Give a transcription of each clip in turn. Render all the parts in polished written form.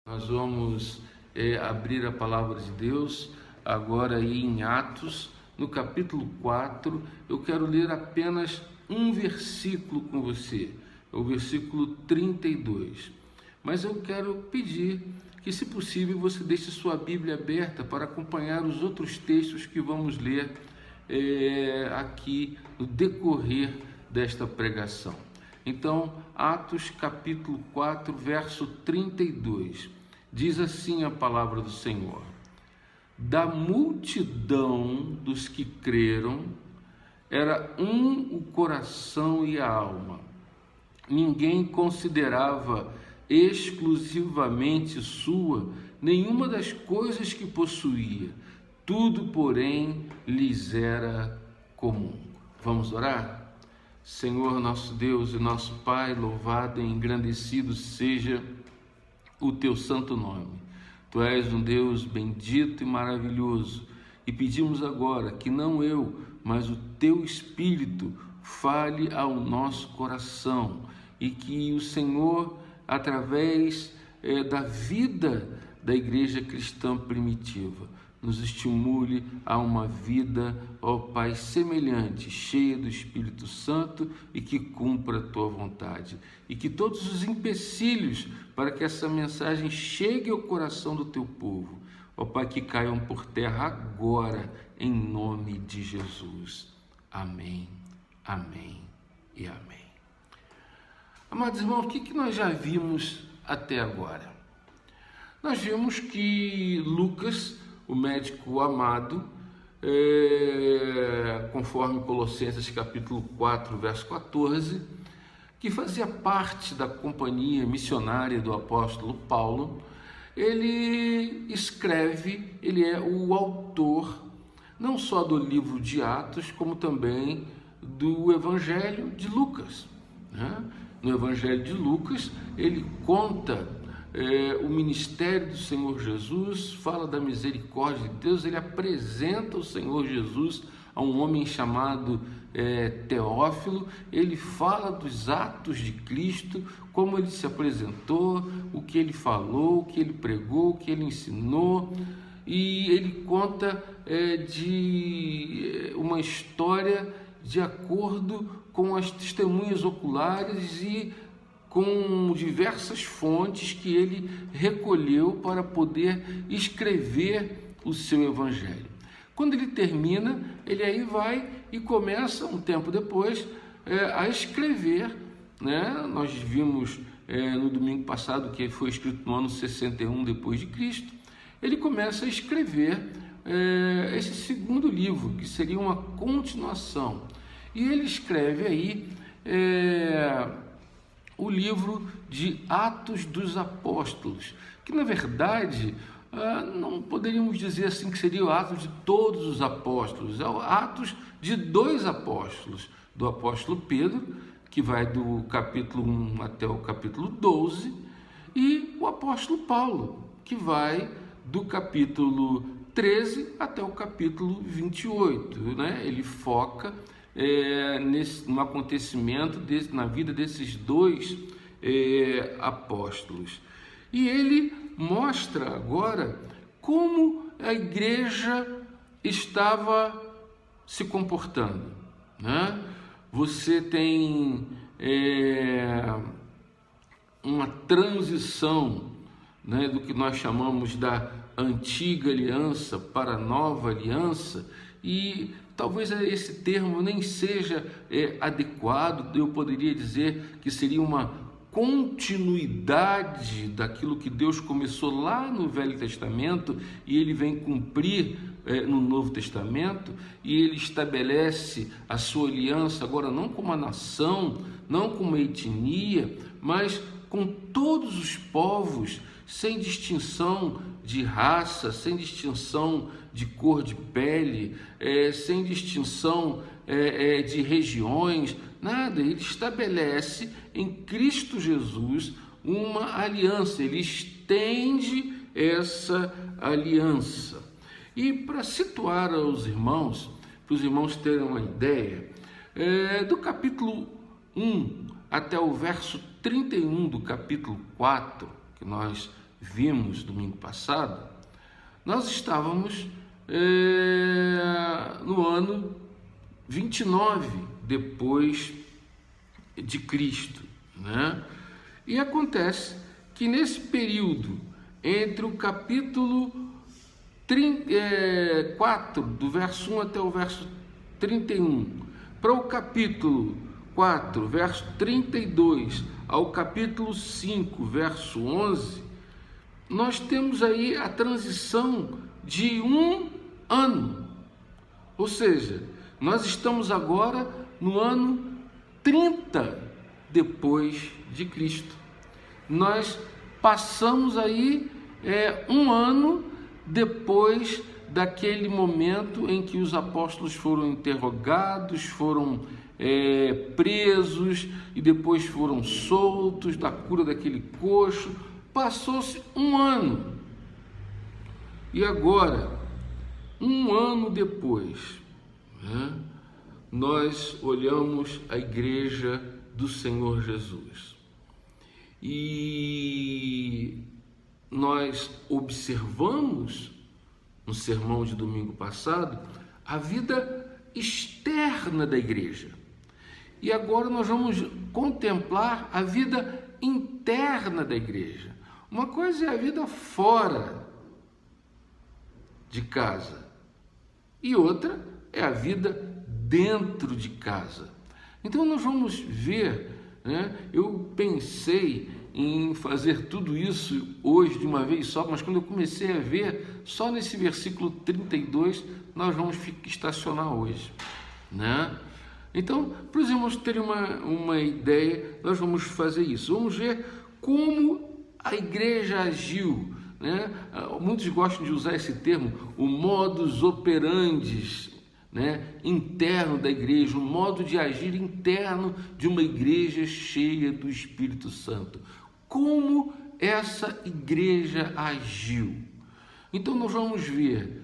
Nós vamos abrir a palavra de Deus agora aí em Atos, no capítulo 4. Eu quero ler apenas um versículo com você, o versículo 32. Mas eu quero pedir que, se possível, você deixe sua Bíblia aberta para acompanhar os outros textos que vamos ler aqui no decorrer desta pregação. Então, Atos capítulo 4, verso 32, diz assim a palavra do Senhor: da multidão dos que creram, era um o coração e a alma. Ninguém considerava exclusivamente sua nenhuma das coisas que possuía. Tudo, porém, lhes era comum. Vamos orar? Senhor, nosso Deus e nosso Pai, louvado e engrandecido seja o teu santo nome. Tu és um Deus bendito e maravilhoso, e pedimos agora que não eu, mas o teu Espírito fale ao nosso coração, e que o Senhor, através da vida da igreja cristã primitiva, nos estimule a uma vida, ó Pai, semelhante, cheia do Espírito Santo e que cumpra a tua vontade. E que todos os empecilhos para que essa mensagem chegue ao coração do teu povo, ó Pai, que caiam por terra agora, em nome de Jesus. Amém, amém e amém. Amados irmãos, o que nós já vimos até agora? Nós vimos que Lucas, o médico amado, conforme Colossenses capítulo 4, verso 14, que fazia parte da companhia missionária do apóstolo Paulo, ele escreve, ele é o autor não só do livro de Atos, como também do Evangelho de Lucas, né? No Evangelho de Lucas, ele conta o ministério do Senhor Jesus, fala da misericórdia de Deus, ele apresenta o Senhor Jesus a um homem chamado Teófilo, ele fala dos atos de Cristo, como ele se apresentou, o que ele falou, o que ele pregou, o que ele ensinou, e ele conta de uma história de acordo com as testemunhas oculares e com diversas fontes que ele recolheu para poder escrever o seu evangelho. Quando ele termina, ele aí vai e começa, um tempo depois, a escrever, né? Nós vimos no domingo passado que foi escrito no ano 61 depois de Cristo. Ele começa a escrever esse segundo livro, que seria uma continuação. E ele escreve aí o livro de Atos dos Apóstolos, que na verdade não poderíamos dizer assim que seria o Atos de todos os apóstolos, é o Atos de dois apóstolos, do apóstolo Pedro, que vai do capítulo 1 até o capítulo 12, e o apóstolo Paulo, que vai do capítulo 13 até o capítulo 28, né? Ele foca no acontecimento na vida desses dois apóstolos. E ele mostra agora como a igreja estava se comportando, né? Você tem uma transição, né, do que nós chamamos da antiga aliança para a nova aliança, e talvez esse termo nem seja adequado. Eu poderia dizer que seria uma continuidade daquilo que Deus começou lá no Velho Testamento e ele vem cumprir no Novo Testamento, e ele estabelece a sua aliança agora não com uma nação, não com uma etnia, mas com todos os povos, sem distinção de raça, sem distinção de cor de pele, sem distinção de regiões, nada. Ele estabelece em Cristo Jesus uma aliança, ele estende essa aliança. E para situar os irmãos, para os irmãos terem uma ideia, do capítulo 1 até o verso 31 do capítulo 4, que nós vimos domingo passado, nós estávamos no ano 29 depois de Cristo, né? E acontece que nesse período, entre o capítulo 4, do verso 1 até o verso 31, para o capítulo 4, verso 32, ao capítulo 5, verso 11, nós temos aí a transição de um ano. Ou seja, nós estamos agora no ano 30 depois de Cristo. Nós passamos aí um ano depois daquele momento em que os apóstolos foram interrogados, foram presos e depois foram soltos da cura daquele coxo. Passou-se um ano. E agora, um ano depois, né, nós olhamos a igreja do Senhor Jesus e nós observamos no sermão de domingo passado a vida externa da igreja. E agora nós vamos contemplar a vida interna da igreja. Uma coisa é a vida fora de casa e outra é a vida dentro de casa. Então nós vamos ver, né? Eu pensei em fazer tudo isso hoje de uma vez só, mas quando eu comecei a ver, só nesse versículo 32 nós vamos estacionar hoje, né? Então, para os irmãos terem uma ideia, nós vamos fazer isso. Vamos ver como a igreja agiu, né? Muitos gostam de usar esse termo, o modus operandi, né, interno da igreja, o modo de agir interno de uma igreja cheia do Espírito Santo. Como essa igreja agiu? Então nós vamos ver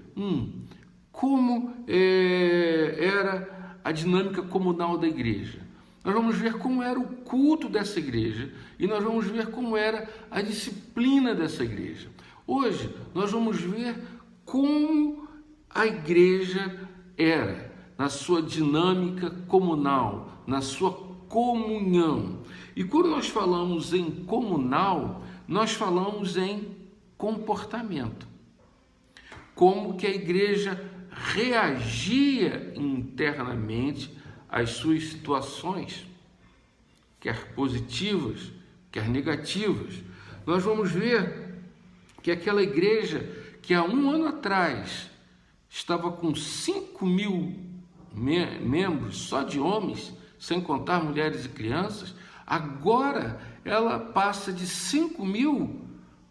como era a dinâmica comunal da igreja. Nós vamos ver como era o culto dessa igreja e nós vamos ver como era a disciplina dessa igreja. Hoje nós vamos ver como a igreja era na sua dinâmica comunal, na sua comunhão. E quando nós falamos em comunal, nós falamos em comportamento. Como que a igreja reagia internamente às suas situações, quer positivas, quer negativas. Nós vamos ver que aquela igreja que há um ano atrás estava com 5.000 membros, só de homens, sem contar mulheres e crianças, agora ela passa de 5.000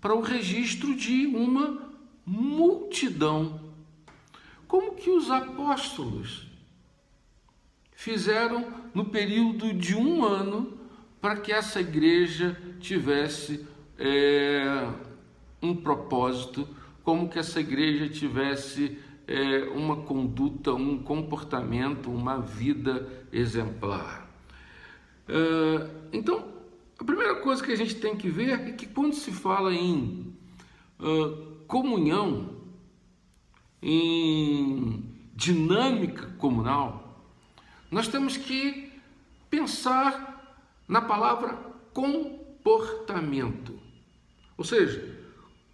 para o registro de uma multidão. Como que os apóstolos fizeram no período de um ano para que essa igreja tivesse um propósito, como que essa igreja tivesse uma conduta, um comportamento, uma vida exemplar? Então, a primeira coisa que a gente tem que ver é que quando se fala em comunhão, em dinâmica comunal, nós temos que pensar na palavra comportamento. Ou seja,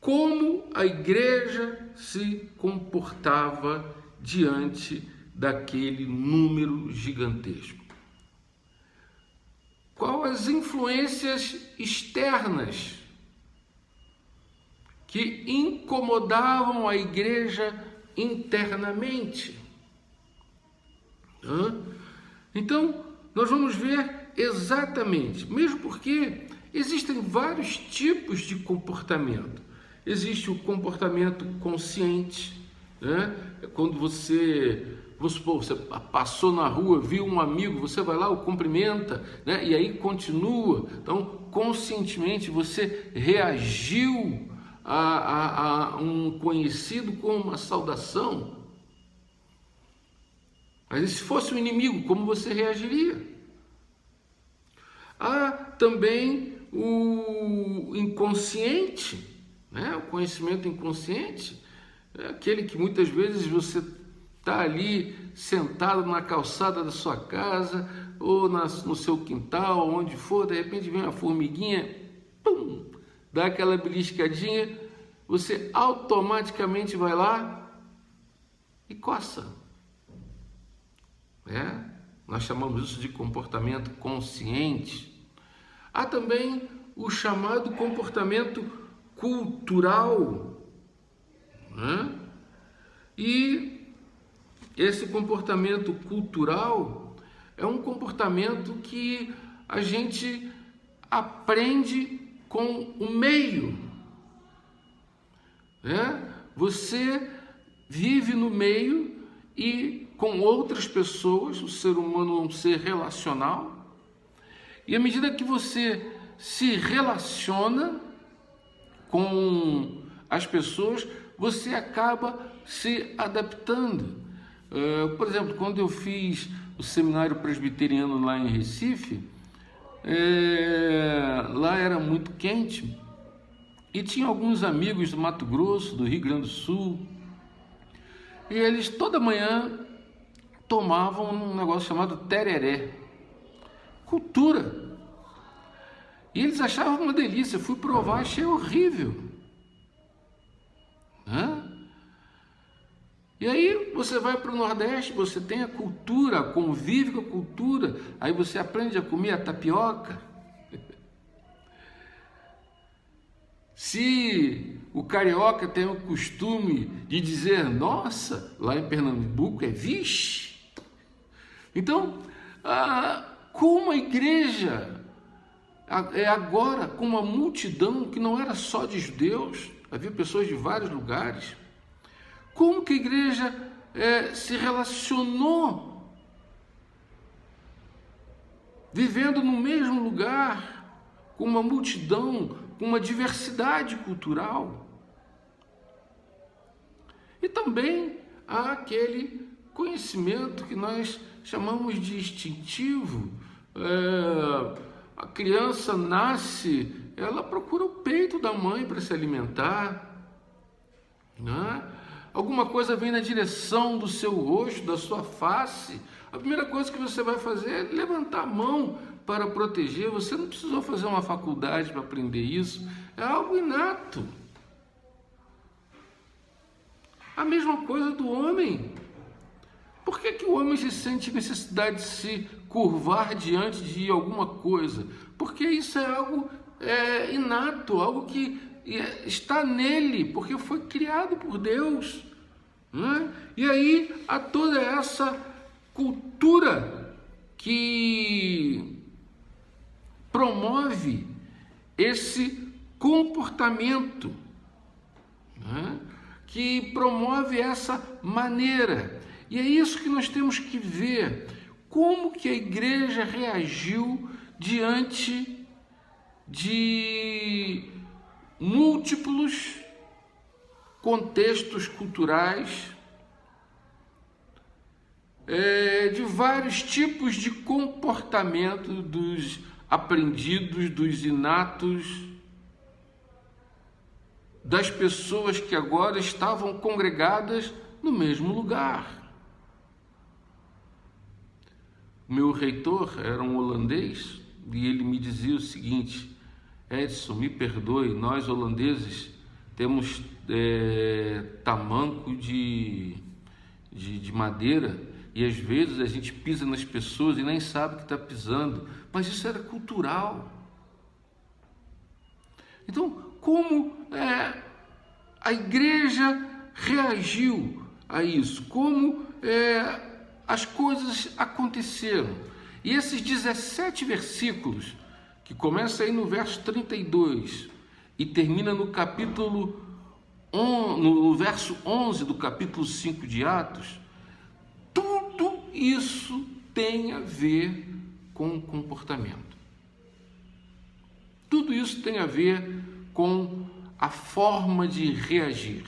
como a igreja se comportava diante daquele número gigantesco. Quais as influências externas que incomodavam a igreja internamente? Então, nós vamos ver exatamente, mesmo porque existem vários tipos de comportamento. Existe o comportamento consciente, né? Quando você passou na rua, viu um amigo, você vai lá, o cumprimenta, né? E aí continua. Então, conscientemente, você reagiu a um conhecido com uma saudação. Mas se fosse um inimigo, como você reagiria? Há também o inconsciente, né? O conhecimento inconsciente é aquele que muitas vezes você está ali sentado na calçada da sua casa ou no seu quintal, onde for, de repente vem uma formiguinha, pum, dá aquela beliscadinha, você automaticamente vai lá e coça. Nós chamamos isso de comportamento consciente. Há também o chamado comportamento cultural, né? E esse comportamento cultural é um comportamento que a gente aprende com o meio, né? Você vive no meio e com outras pessoas, o ser humano é um ser relacional, e à medida que você se relaciona com as pessoas, você acaba se adaptando. Por exemplo, quando eu fiz o seminário presbiteriano lá em Recife, lá era muito quente e tinha alguns amigos do Mato Grosso, do Rio Grande do Sul, e eles toda manhã tomavam um negócio chamado tereré, cultura, e eles achavam uma delícia. Eu fui provar, achei horrível, né? E aí você vai para o Nordeste, você tem a cultura, convive com a cultura, aí você aprende a comer a tapioca. Se o carioca tem o costume de dizer nossa, lá em Pernambuco é vixe. Então, como a igreja é agora com uma multidão que não era só de judeus, havia pessoas de vários lugares, como que a igreja se relacionou, vivendo no mesmo lugar, com uma multidão, com uma diversidade cultural. E também há aquele conhecimento que nós chamamos de instintivo. A criança nasce, ela procura o peito da mãe para se alimentar, né? Alguma coisa vem na direção do seu rosto, da sua face, a primeira coisa que você vai fazer é levantar a mão para proteger. Você não precisou fazer uma faculdade para aprender isso, é algo inato. A mesma coisa do homem. Por que o homem se sente necessidade de se curvar diante de alguma coisa? Porque isso é algo inato, algo que está nele, porque foi criado por Deus, né? E aí há toda essa cultura que promove esse comportamento, né? Que promove essa maneira. E é isso que nós temos que ver, como que a igreja reagiu diante de múltiplos contextos culturais, de vários tipos de comportamento dos aprendidos, dos inatos, das pessoas que agora estavam congregadas no mesmo lugar. O meu reitor era um holandês e ele me dizia o seguinte: Edson, me perdoe, nós holandeses temos tamanco de madeira e às vezes a gente pisa nas pessoas e nem sabe que está pisando, mas isso era cultural. Então, como a igreja reagiu a isso? Como as coisas aconteceram? E esses 17 versículos, que começa aí no verso 32 e termina no no verso 11 do capítulo 5 de Atos, tudo isso tem a ver com comportamento. Tudo isso tem a ver com a forma de reagir,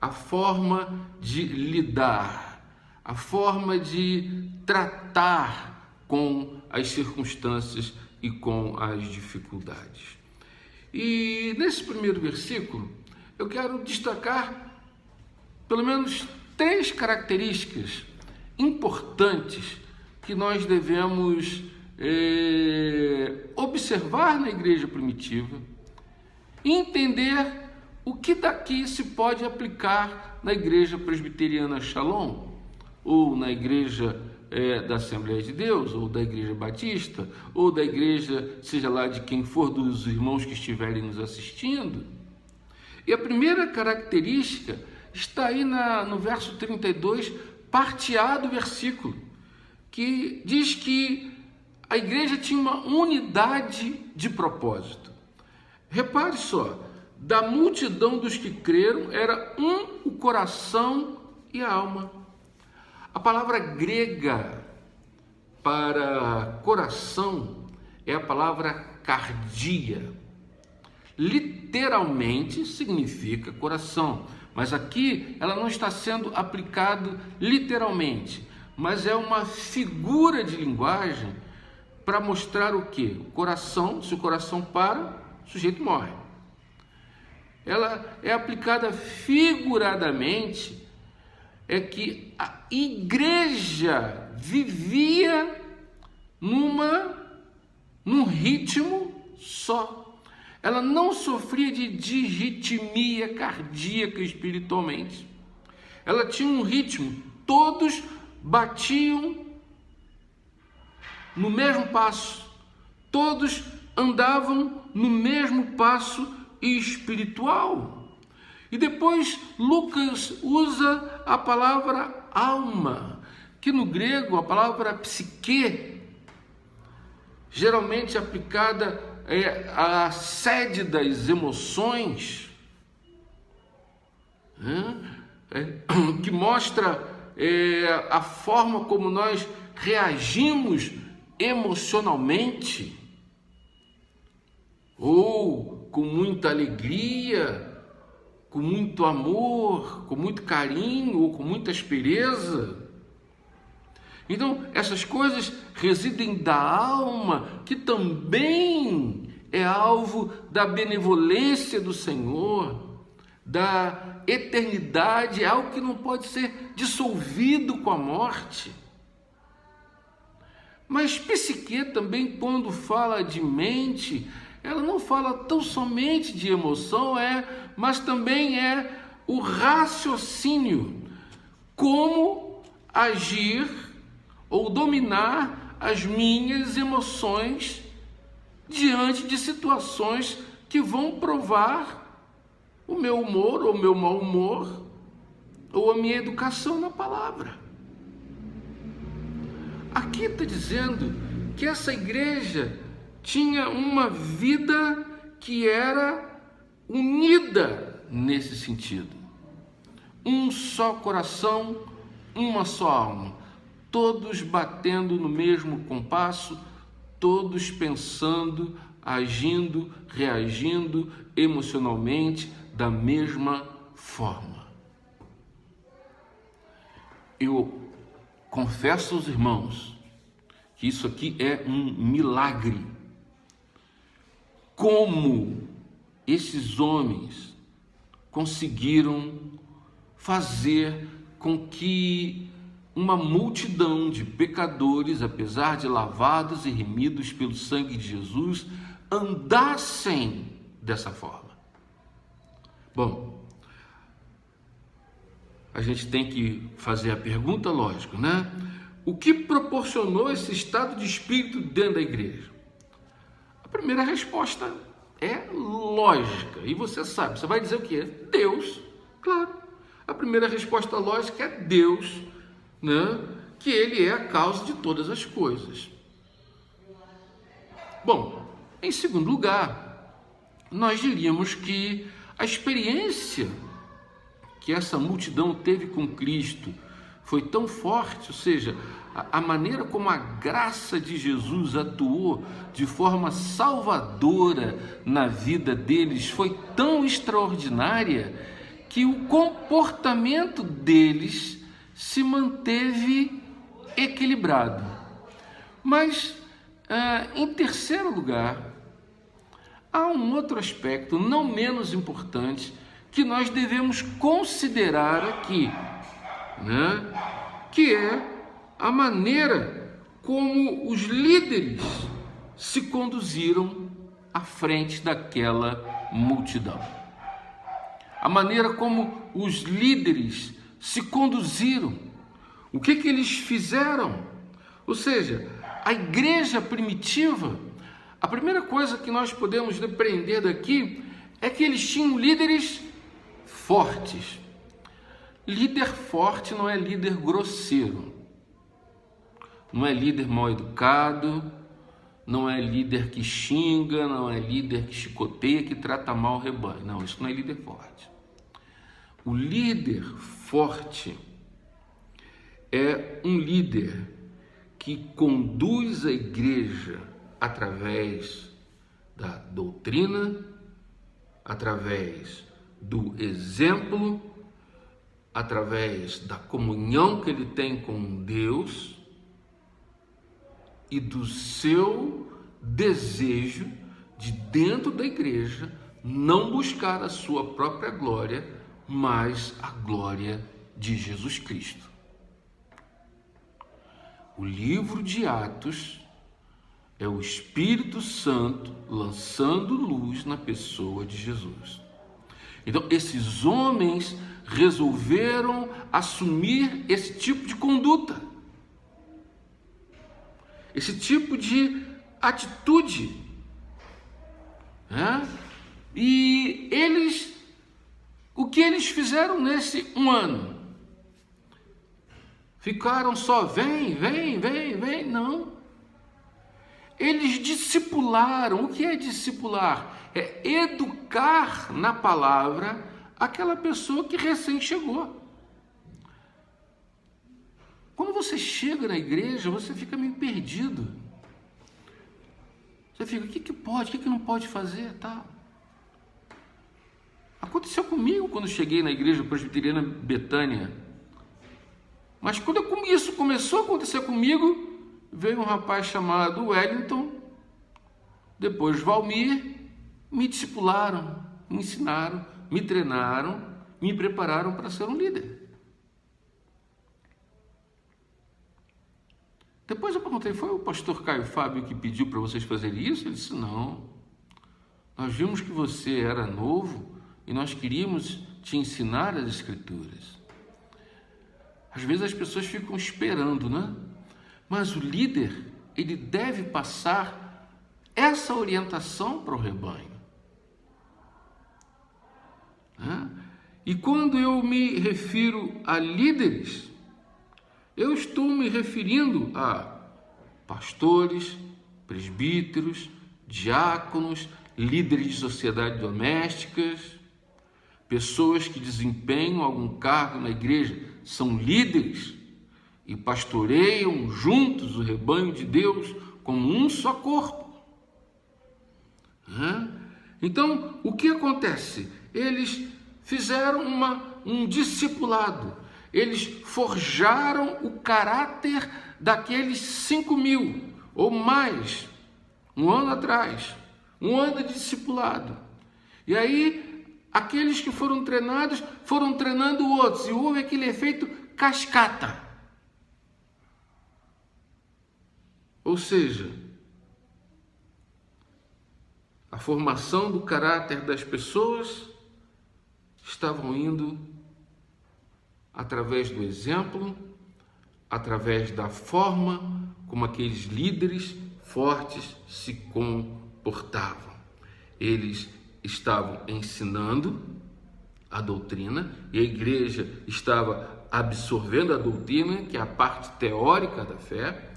a forma de lidar, a forma de tratar com as circunstâncias e com as dificuldades. E nesse primeiro versículo, eu quero destacar pelo menos 3 características importantes que nós devemos observar na igreja primitiva e entender o que daqui se pode aplicar na igreja presbiteriana Shalom, ou na igreja da Assembleia de Deus, ou da igreja batista, ou da igreja, seja lá de quem for dos irmãos que estiverem nos assistindo. E a primeira característica está aí no verso 32, parte A do versículo, que diz que a igreja tinha uma unidade de propósito. Repare só, da multidão dos que creram, era o coração e a alma. A palavra grega para coração é a palavra cardia. Literalmente significa coração, mas aqui ela não está sendo aplicada literalmente, mas é uma figura de linguagem para mostrar o quê? O coração, se o coração para, o sujeito morre. Ela é aplicada figuradamente, é que a igreja vivia num ritmo só. Ela não sofria de disritmia cardíaca espiritualmente. Ela tinha um ritmo, todos batiam no mesmo passo, todos andavam no mesmo passo espiritual. E depois Lucas usa a palavra alma, que no grego a palavra psique, geralmente aplicada à sede das emoções, que mostra a forma como nós reagimos emocionalmente, ou com muita alegria, com muito amor, com muito carinho ou com muita aspereza. Então, essas coisas residem da alma, que também é alvo da benevolência do Senhor, da eternidade, é algo que não pode ser dissolvido com a morte. Mas psique também, quando fala de mente, ela não fala tão somente de emoção, mas também é o raciocínio, como agir ou dominar as minhas emoções diante de situações que vão provar o meu humor ou o meu mau humor, ou a minha educação na palavra. Aqui está dizendo que essa igreja tinha uma vida que era unida nesse sentido. Um só coração, uma só alma, todos batendo no mesmo compasso, todos pensando, agindo, reagindo emocionalmente da mesma forma. Eu confesso aos irmãos que isso aqui é um milagre. Como esses homens conseguiram fazer com que uma multidão de pecadores, apesar de lavados e remidos pelo sangue de Jesus, andassem dessa forma. Bom, a gente tem que fazer a pergunta, lógico, né? O que proporcionou esse estado de espírito dentro da igreja? A primeira resposta é lógica, e você sabe, você vai dizer o quê? Deus, claro. A primeira resposta lógica é Deus, né? Que Ele é a causa de todas as coisas. Bom, em segundo lugar, nós diríamos que a experiência que essa multidão teve com Cristo foi tão forte, ou seja, a maneira como a graça de Jesus atuou de forma salvadora na vida deles foi tão extraordinária que o comportamento deles se manteve equilibrado. Mas, em terceiro lugar, há um outro aspecto não menos importante que nós devemos considerar aqui, né? Que é a maneira como os líderes se conduziram à frente daquela multidão. A maneira como os líderes se conduziram, o que eles fizeram. Ou seja, a igreja primitiva, a primeira coisa que nós podemos depreender daqui é que eles tinham líderes fortes. Líder forte não é líder grosseiro, não é líder mal educado, não é líder que xinga, não é líder que chicoteia, que trata mal o rebanho. Não, isso não é líder forte. O líder forte é um líder que conduz a igreja através da doutrina, através do exemplo, através da comunhão que ele tem com Deus e do seu desejo de, dentro da igreja, não buscar a sua própria glória, mas a glória de Jesus Cristo. O livro de Atos é o Espírito Santo lançando luz na pessoa de Jesus. Então, esses homens resolveram assumir esse tipo de conduta, esse tipo de atitude, né? E o que eles fizeram nesse um ano? Ficaram só vem, não. Eles discipularam. O que é discipular? É educar na palavra aquela pessoa que recém chegou. Quando você chega na igreja, você fica meio perdido. Você fica, o que pode, o que não pode fazer, tal. Aconteceu comigo quando cheguei na igreja presbiteriana Betânia. Mas quando isso começou a acontecer comigo, veio um rapaz chamado Wellington, depois Valmir, me discipularam, me ensinaram, me treinaram, me prepararam para ser um líder. Depois eu perguntei, foi o pastor Caio Fábio que pediu para vocês fazerem isso? Ele disse, não. Nós vimos que você era novo e nós queríamos te ensinar as Escrituras. Às vezes as pessoas ficam esperando, né? Mas o líder, ele deve passar essa orientação para o rebanho. Né? E quando eu me refiro a líderes, eu estou me referindo a pastores, presbíteros, diáconos, líderes de sociedades domésticas, pessoas que desempenham algum cargo na igreja, são líderes e pastoreiam juntos o rebanho de Deus como um só corpo. Então, o que acontece? Eles fizeram um discipulado. Eles forjaram o caráter daqueles 5.000 ou mais, um ano atrás, um ano de discipulado. E aí, aqueles que foram treinados, foram treinando outros, e houve aquele efeito cascata. Ou seja, a formação do caráter das pessoas estavam indo através do exemplo, através da forma como aqueles líderes fortes se comportavam. Eles estavam ensinando a doutrina e a igreja estava absorvendo a doutrina, que é a parte teórica da fé,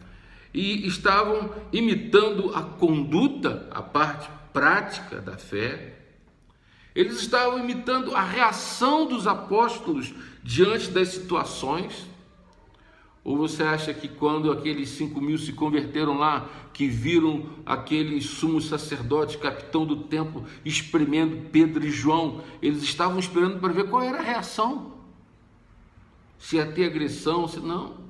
e estavam imitando a conduta, a parte prática da fé. Eles estavam imitando a reação dos apóstolos diante das situações. Ou você acha que quando aqueles 5.000 se converteram lá, que viram aquele sumo sacerdote, capitão do templo, espremendo Pedro e João, eles estavam esperando para ver qual era a reação? Se ia ter agressão, se não.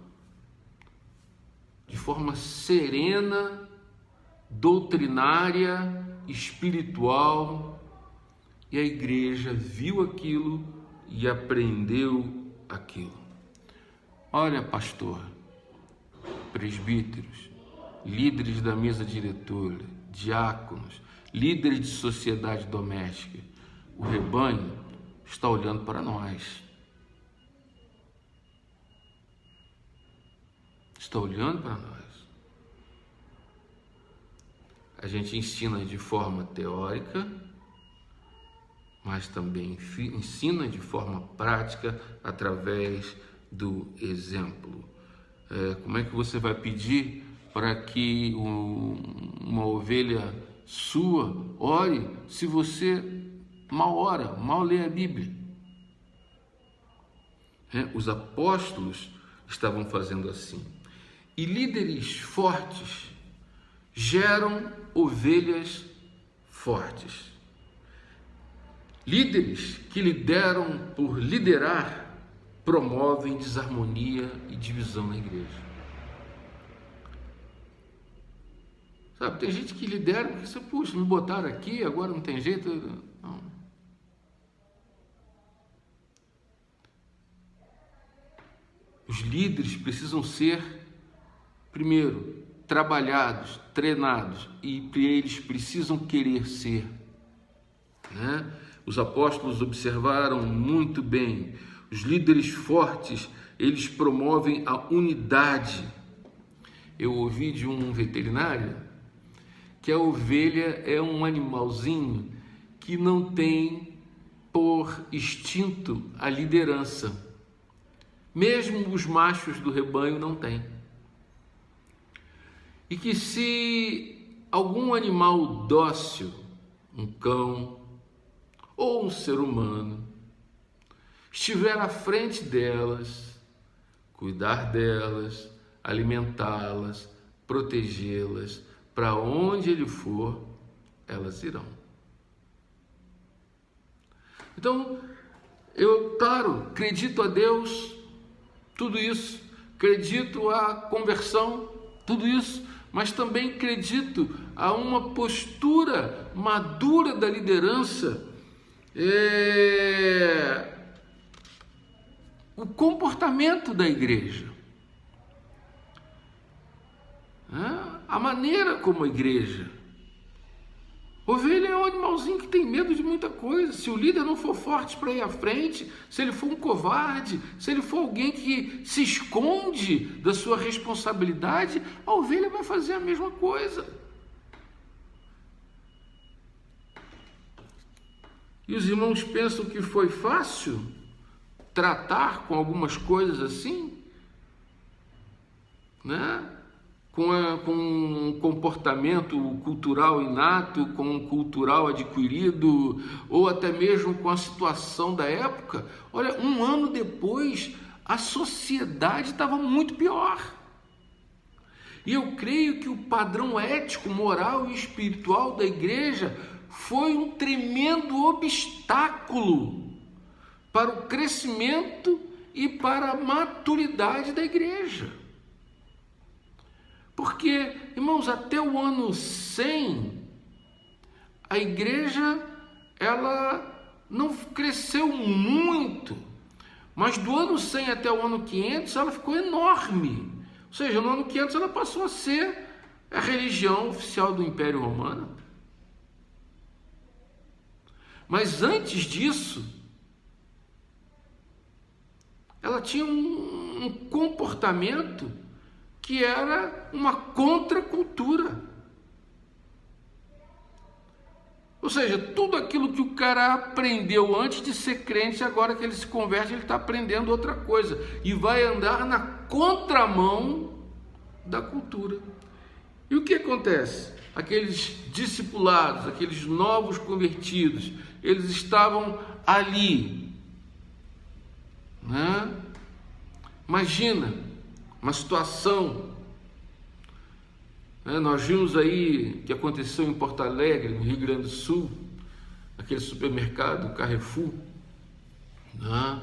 De forma serena, doutrinária espiritual, e a igreja viu aquilo e aprendeu aquilo. Olha, pastor, presbíteros, líderes da mesa diretora, diáconos, líderes de sociedade doméstica, o rebanho está olhando para nós. Está olhando para nós. A gente ensina de forma teórica, mas também ensina de forma prática através do exemplo. Como é que você vai pedir para que uma ovelha sua ore se você mal ora, mal lê a Bíblia? Os apóstolos estavam fazendo assim. E líderes fortes geram ovelhas fortes. Líderes que lideram por liderar promovem desarmonia e divisão na igreja. Sabe, tem gente que lidera porque você, puxa, me botaram aqui, agora não tem jeito. Não. Os líderes precisam ser, primeiro, trabalhados, treinados, e eles precisam querer ser, né? Os apóstolos observaram muito bem. Os líderes fortes, eles promovem a unidade. Eu ouvi de um veterinário que a ovelha é um animalzinho que não tem por instinto a liderança. Mesmo os machos do rebanho não têm. E que se algum animal dócil, um cão ou um ser humano, estiver à frente delas, cuidar delas, alimentá-las, protegê-las, para onde ele for, elas irão. Então, eu, claro, acredito a Deus, tudo isso, acredito a conversão, tudo isso, mas também acredito a uma postura madura da liderança, o comportamento da igreja, a maneira como a igreja. Ovelha é um animalzinho que tem medo de muita coisa. Se o líder não for forte para ir à frente, se ele for um covarde, se ele for alguém que se esconde da sua responsabilidade, a ovelha vai fazer a mesma coisa. E os irmãos pensam que foi fácil tratar com algumas coisas assim, né? Com um comportamento cultural inato, com um cultural adquirido, ou até mesmo com a situação da época. Olha, um ano depois, a sociedade estava muito pior. E eu creio que o padrão ético, moral e espiritual da igreja foi um tremendo obstáculo para o crescimento e para a maturidade da igreja. Porque, irmãos, até o ano 100, a igreja, ela não cresceu muito, mas do ano 100 até o ano 500, ela ficou enorme. Ou seja, no ano 500 ela passou a ser a religião oficial do Império Romano. Mas antes disso, ela tinha um comportamento que era uma contracultura. Ou seja, tudo aquilo que o cara aprendeu antes de ser crente, agora que ele se converte, ele está aprendendo outra coisa. E vai andar na contramão da cultura. E o que acontece? Aqueles discipulados, aqueles novos convertidos, eles estavam ali, né? Imagina uma situação, né? Nós vimos aí que aconteceu em Porto Alegre, no Rio Grande do Sul, aquele supermercado Carrefour, né?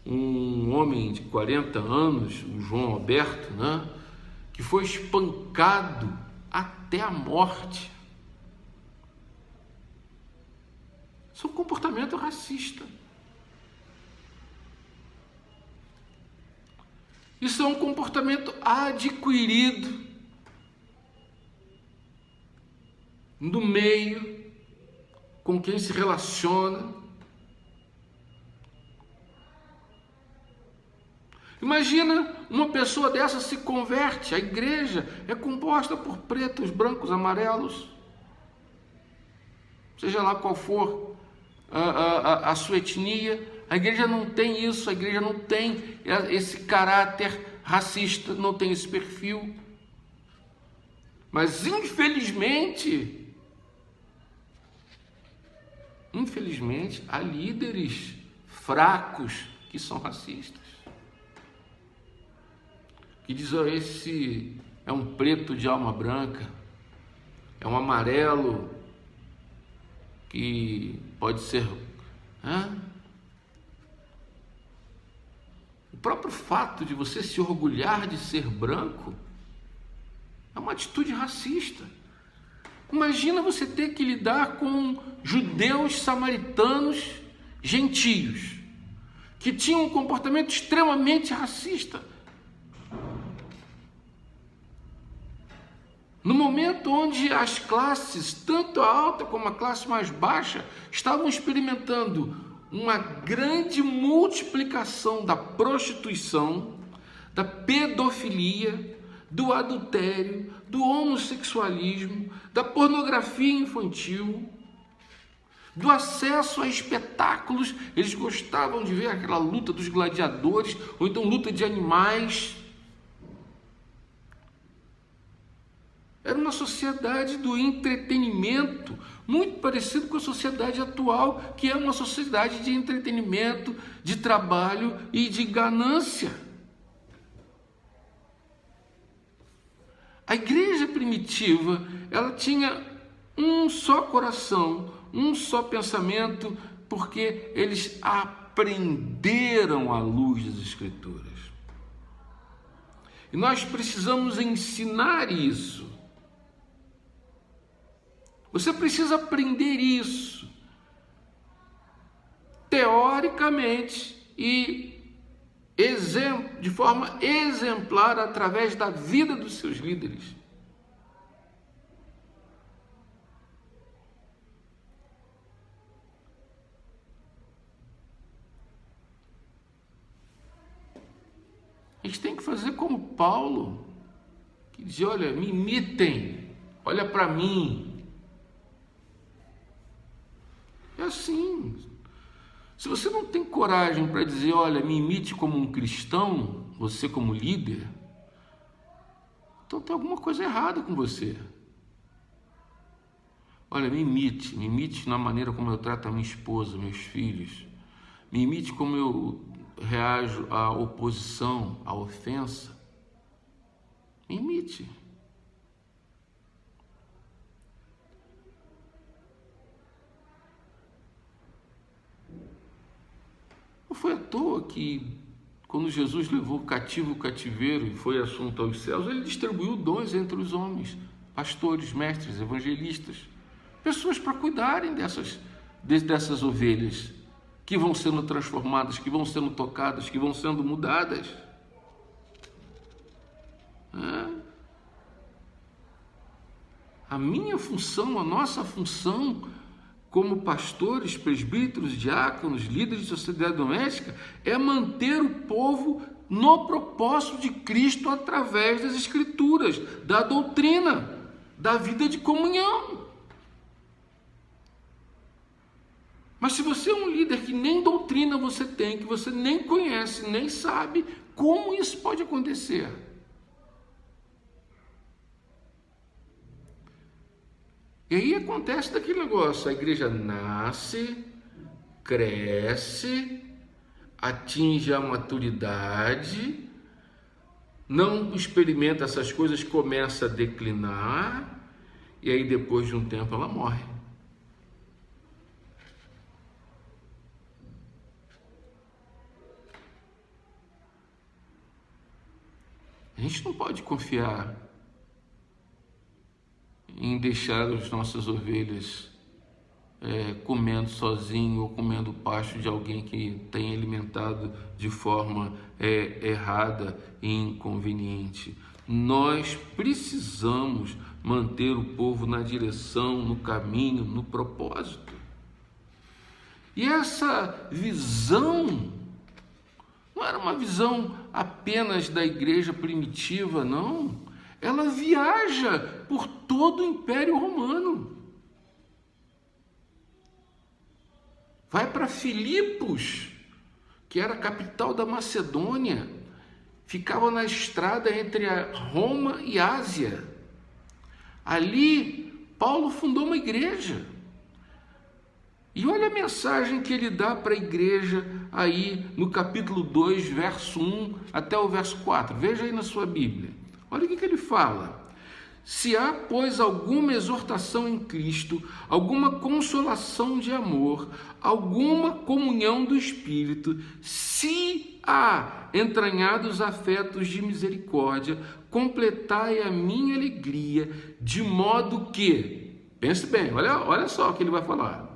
Um homem de 40 anos, o João Alberto, né? Que foi espancado até a morte. Isso é um comportamento racista. Isso é um comportamento adquirido no meio com quem se relaciona. Imagina uma pessoa dessa se converte. A igreja é composta por pretos, brancos, amarelos, seja lá qual for a sua etnia. A igreja não tem isso, a igreja não tem esse caráter racista, não tem esse perfil. Mas infelizmente, há líderes fracos que são racistas. Que diz, oh, esse é um preto de alma branca, é um amarelo que pode ser... O próprio fato de você se orgulhar de ser branco é uma atitude racista. Imagina você ter que lidar com judeus samaritanos gentios, que tinham um comportamento extremamente racista. No momento onde as classes, tanto a alta como a classe mais baixa, estavam experimentando uma grande multiplicação da prostituição, da pedofilia, do adultério, do homossexualismo, da pornografia infantil, do acesso a espetáculos. Eles gostavam de ver aquela luta dos gladiadores, ou então luta de animais. Era uma sociedade do entretenimento, muito parecido com a sociedade atual, que é uma sociedade de entretenimento, de trabalho e de ganância. A igreja primitiva, ela tinha um só coração, um só pensamento, porque eles aprenderam à luz das Escrituras. E nós precisamos ensinar isso. Você precisa aprender isso teoricamente e de forma exemplar através da vida dos seus líderes. A gente tem que fazer como Paulo, que diz, olha, me imitem, olha para mim. É assim. Se você não tem coragem para dizer, olha, me imite como um cristão, você como líder, então tem alguma coisa errada com você. Olha, me imite na maneira como eu trato a minha esposa, meus filhos. Me imite como eu reajo à oposição, à ofensa. Me imite. Não foi à toa que, quando Jesus levou cativo o cativeiro e foi assunto aos céus, ele distribuiu dons entre os homens, pastores, mestres, evangelistas, pessoas para cuidarem dessas ovelhas que vão sendo transformadas, que vão sendo tocadas, que vão sendo mudadas. A minha função, a nossa função como pastores, presbíteros, diáconos, líderes de sociedade doméstica, é manter o povo no propósito de Cristo através das Escrituras, da doutrina, da vida de comunhão. Mas se você é um líder que nem doutrina você tem, que você nem conhece, nem sabe, como isso pode acontecer? E aí acontece daquele negócio, a igreja nasce, cresce, atinge a maturidade, não experimenta essas coisas, começa a declinar, e aí depois de um tempo ela morre. A gente não pode confiar em deixar as nossas ovelhas comendo sozinho ou comendo pasto de alguém que tem alimentado de forma errada e inconveniente. Nós precisamos manter o povo na direção, no caminho, no propósito. E essa visão não era uma visão apenas da igreja primitiva, não. Ela viaja por todo o Império Romano. Vai para Filipos, que era a capital da Macedônia, ficava na estrada entre a Roma e Ásia. Ali, Paulo fundou uma igreja. E olha a mensagem que ele dá para a igreja aí no capítulo 2, verso 1 até o verso 4. Veja aí na sua Bíblia. Olha o que ele fala. Se há, pois, alguma exortação em Cristo, alguma consolação de amor, alguma comunhão do Espírito, se há entranhados afetos de misericórdia, completai a minha alegria, de modo que, pense bem, olha só o que ele vai falar,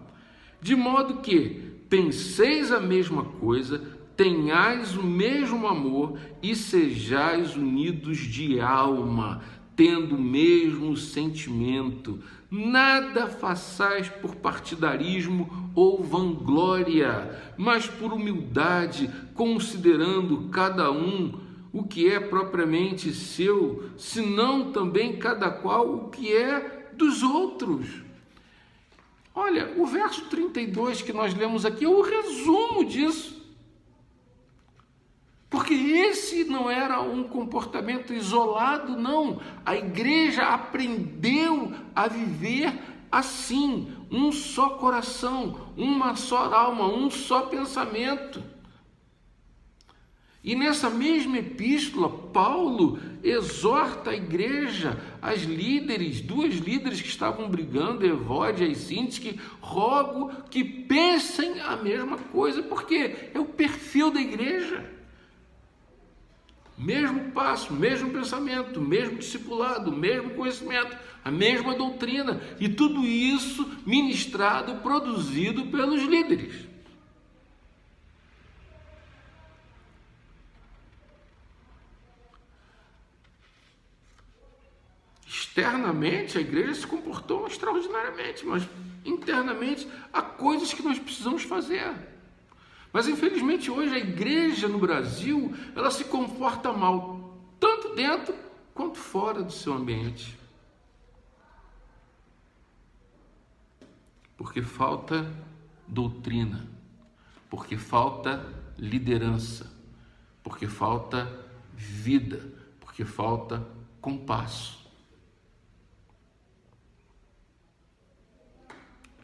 de modo que penseis a mesma coisa, tenhais o mesmo amor e sejais unidos de alma, tendo o mesmo sentimento. Nada façais por partidarismo ou vanglória, mas por humildade, considerando cada um o que é propriamente seu, senão também cada qual o que é dos outros. Olha, o verso 32 que nós lemos aqui é o resumo disso. Porque esse não era um comportamento isolado, não. A igreja aprendeu a viver assim, um só coração, uma só alma, um só pensamento. E nessa mesma epístola, Paulo exorta a igreja, as líderes, duas líderes que estavam brigando, Evódia e Síntique, rogo que pensem a mesma coisa, porque é o perfil da igreja. Mesmo passo, mesmo pensamento, mesmo discipulado, mesmo conhecimento, a mesma doutrina, e tudo isso ministrado, produzido pelos líderes. Externamente, a igreja se comportou extraordinariamente, mas internamente há coisas que nós precisamos fazer. Mas infelizmente hoje a igreja no Brasil, ela se comporta mal, tanto dentro quanto fora do seu ambiente. Porque falta doutrina, porque falta liderança, porque falta vida, porque falta compasso.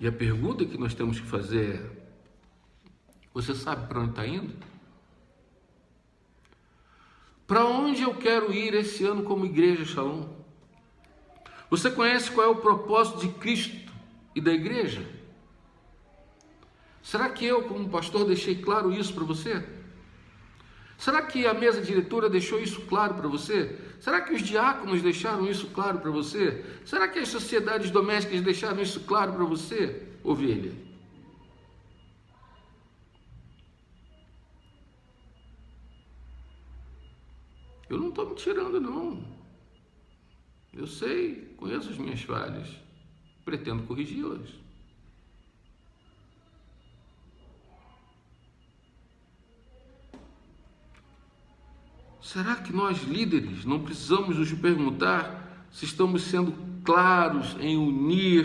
E a pergunta que nós temos que fazer é: você sabe para onde está indo? Para onde eu quero ir esse ano como igreja Shalom? Você conhece qual é o propósito de Cristo e da igreja? Será que eu, como pastor, deixei claro isso para você? Será que a mesa diretora deixou isso claro para você? Será que os diáconos deixaram isso claro para você? Será que as sociedades domésticas deixaram isso claro para você, ovelha? Eu não estou me tirando, não. Eu sei, conheço as minhas falhas, pretendo corrigi-las. Será que nós, líderes, não precisamos nos perguntar se estamos sendo claros em unir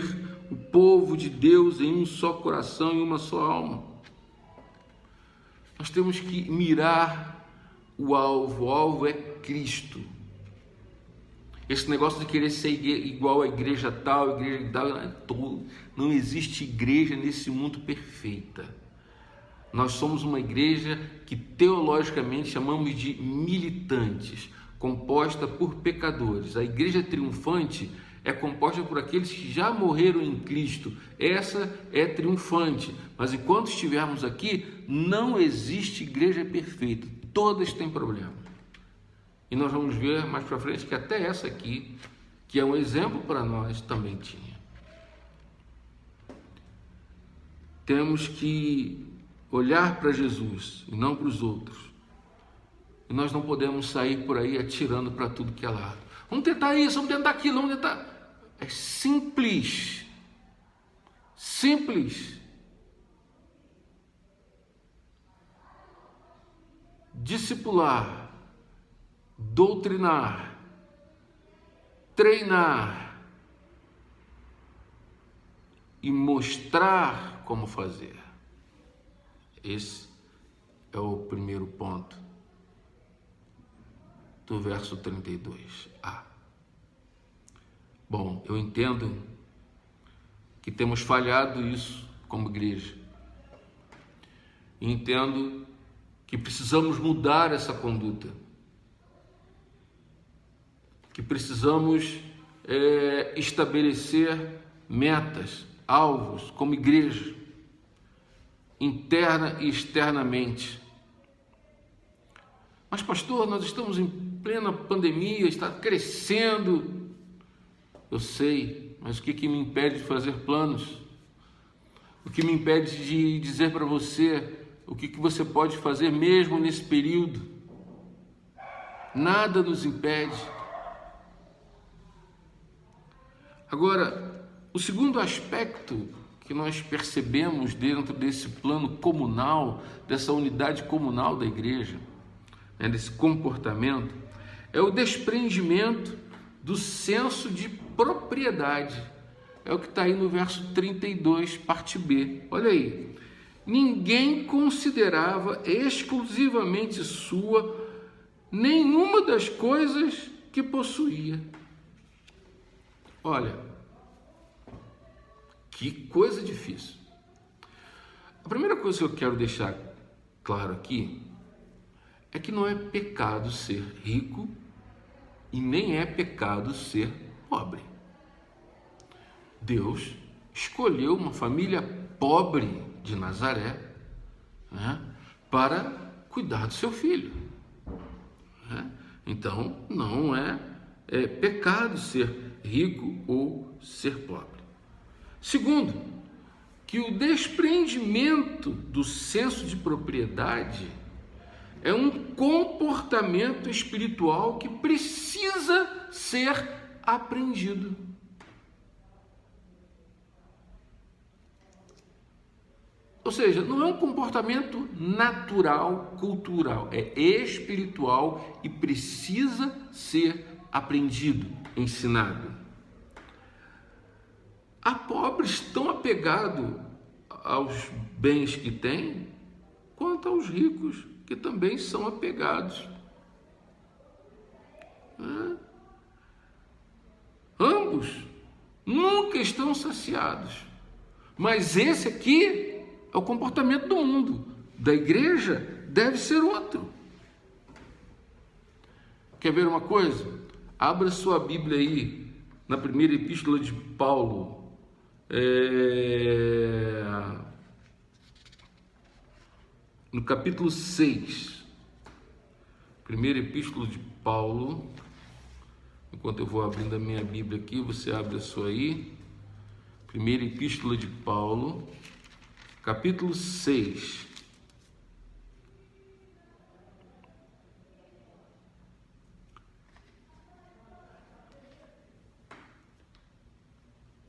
o povo de Deus em um só coração e uma só alma? Nós temos que mirar o alvo é Cristo. Esse negócio de querer ser igual à igreja tal, não existe igreja nesse mundo perfeita. Nós somos uma igreja que teologicamente chamamos de militantes, composta por pecadores. A igreja triunfante é composta por aqueles que já morreram em Cristo. Essa é triunfante. Mas enquanto estivermos aqui, não existe igreja perfeita. Todas têm problema. E nós vamos ver mais para frente que até essa aqui, que é um exemplo para nós, também tinha. temos que olhar para Jesus e não para os outros. E nós não podemos sair por aí atirando para tudo que é lado. Vamos tentar isso, vamos tentar aquilo, vamos tentar. É simples. Simples. Discipular, doutrinar, treinar e mostrar como fazer. Esse é o primeiro ponto do verso 32a. Bom, eu entendo que temos falhado isso como igreja. Entendo que precisamos mudar essa conduta. Que precisamos estabelecer metas, alvos como igreja, interna e externamente. Mas, pastor, nós estamos em plena pandemia, está crescendo. Eu sei, mas o que me impede de fazer planos? O que me impede de dizer para você o que você pode fazer mesmo nesse período? Nada nos impede. Agora, o segundo aspecto que nós percebemos dentro desse plano comunal, dessa unidade comunal da igreja, desse comportamento, é o desprendimento do senso de propriedade. É o que está aí no verso 32, parte B. Olha aí. Ninguém considerava exclusivamente sua nenhuma das coisas que possuía. Olha, que coisa difícil. A primeira coisa que eu quero deixar claro aqui é que não é pecado ser rico e nem é pecado ser pobre. Deus escolheu uma família pobre de Nazaré, né, para cuidar do seu filho. Né? Então, não é pecado ser rico ou ser pobre. Segundo, que o desprendimento do senso de propriedade é um comportamento espiritual que precisa ser aprendido. Ou seja, não é um comportamento natural, cultural, é espiritual e precisa ser aprendido, ensinado. Há pobres tão apegados aos bens que têm, quanto aos ricos, que também são apegados. Ambos nunca estão saciados. Mas esse aqui é o comportamento do mundo. Da igreja deve ser outro. Quer ver uma coisa? Abra sua Bíblia aí na primeira epístola de Paulo. No capítulo 6. Primeira epístola de Paulo. Enquanto eu vou abrindo a minha Bíblia aqui, você abre a sua aí. Primeira epístola de Paulo, capítulo 6.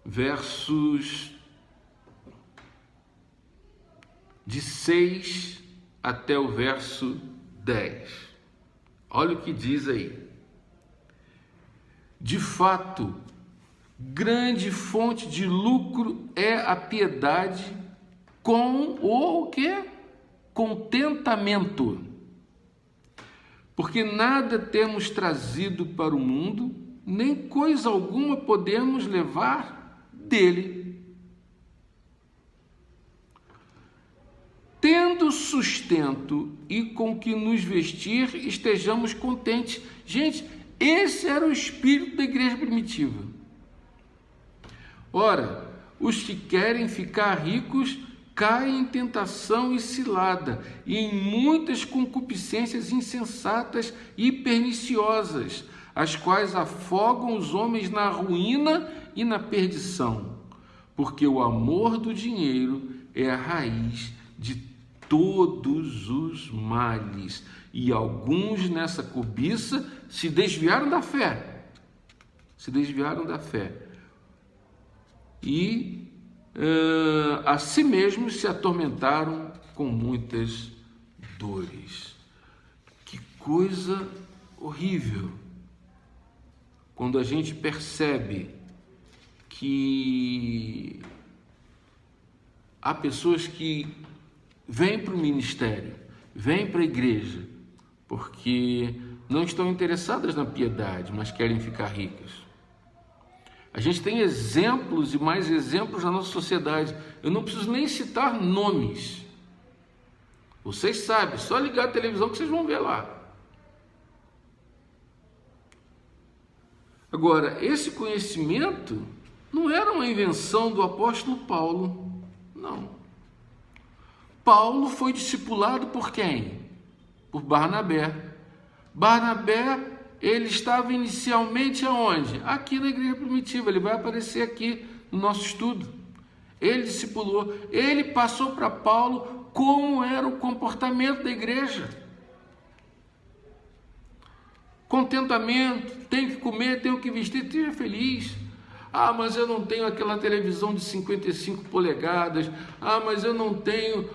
Versos de 6 até o verso 10. Olha o que diz aí. De fato, grande fonte de lucro é a piedade com o quê? Contentamento. Porque nada temos trazido para o mundo, nem coisa alguma podemos levar dele. Tendo sustento e com que nos vestir, estejamos contentes. Gente, esse era o espírito da igreja primitiva. Ora, os que querem ficar ricos caem em tentação e cilada, e em muitas concupiscências insensatas e perniciosas, as quais afogam os homens na ruína e na perdição, porque o amor do dinheiro é a raiz de todos os males. E alguns nessa cobiça se desviaram da fé. Se desviaram da fé. E a si mesmos se atormentaram com muitas dores. Que coisa horrível quando a gente percebe que há pessoas que vêm para o ministério, vêm para a igreja, porque não estão interessadas na piedade, mas querem ficar ricas. A gente tem exemplos e mais exemplos na nossa sociedade. Eu não preciso nem citar nomes. Vocês sabem, só ligar a televisão que vocês vão ver lá. Agora, esse conhecimento não era uma invenção do apóstolo Paulo, não. Paulo foi discipulado por quem? Por Barnabé. Barnabé, ele estava inicialmente aonde? Aqui na igreja primitiva, ele vai aparecer aqui no nosso estudo. Ele discipulou, ele passou para Paulo como era o comportamento da igreja. Contentamento, tenho que comer, tenho que vestir, seja feliz. Ah, mas eu não tenho aquela televisão de 55 polegadas. Ah, mas eu não tenho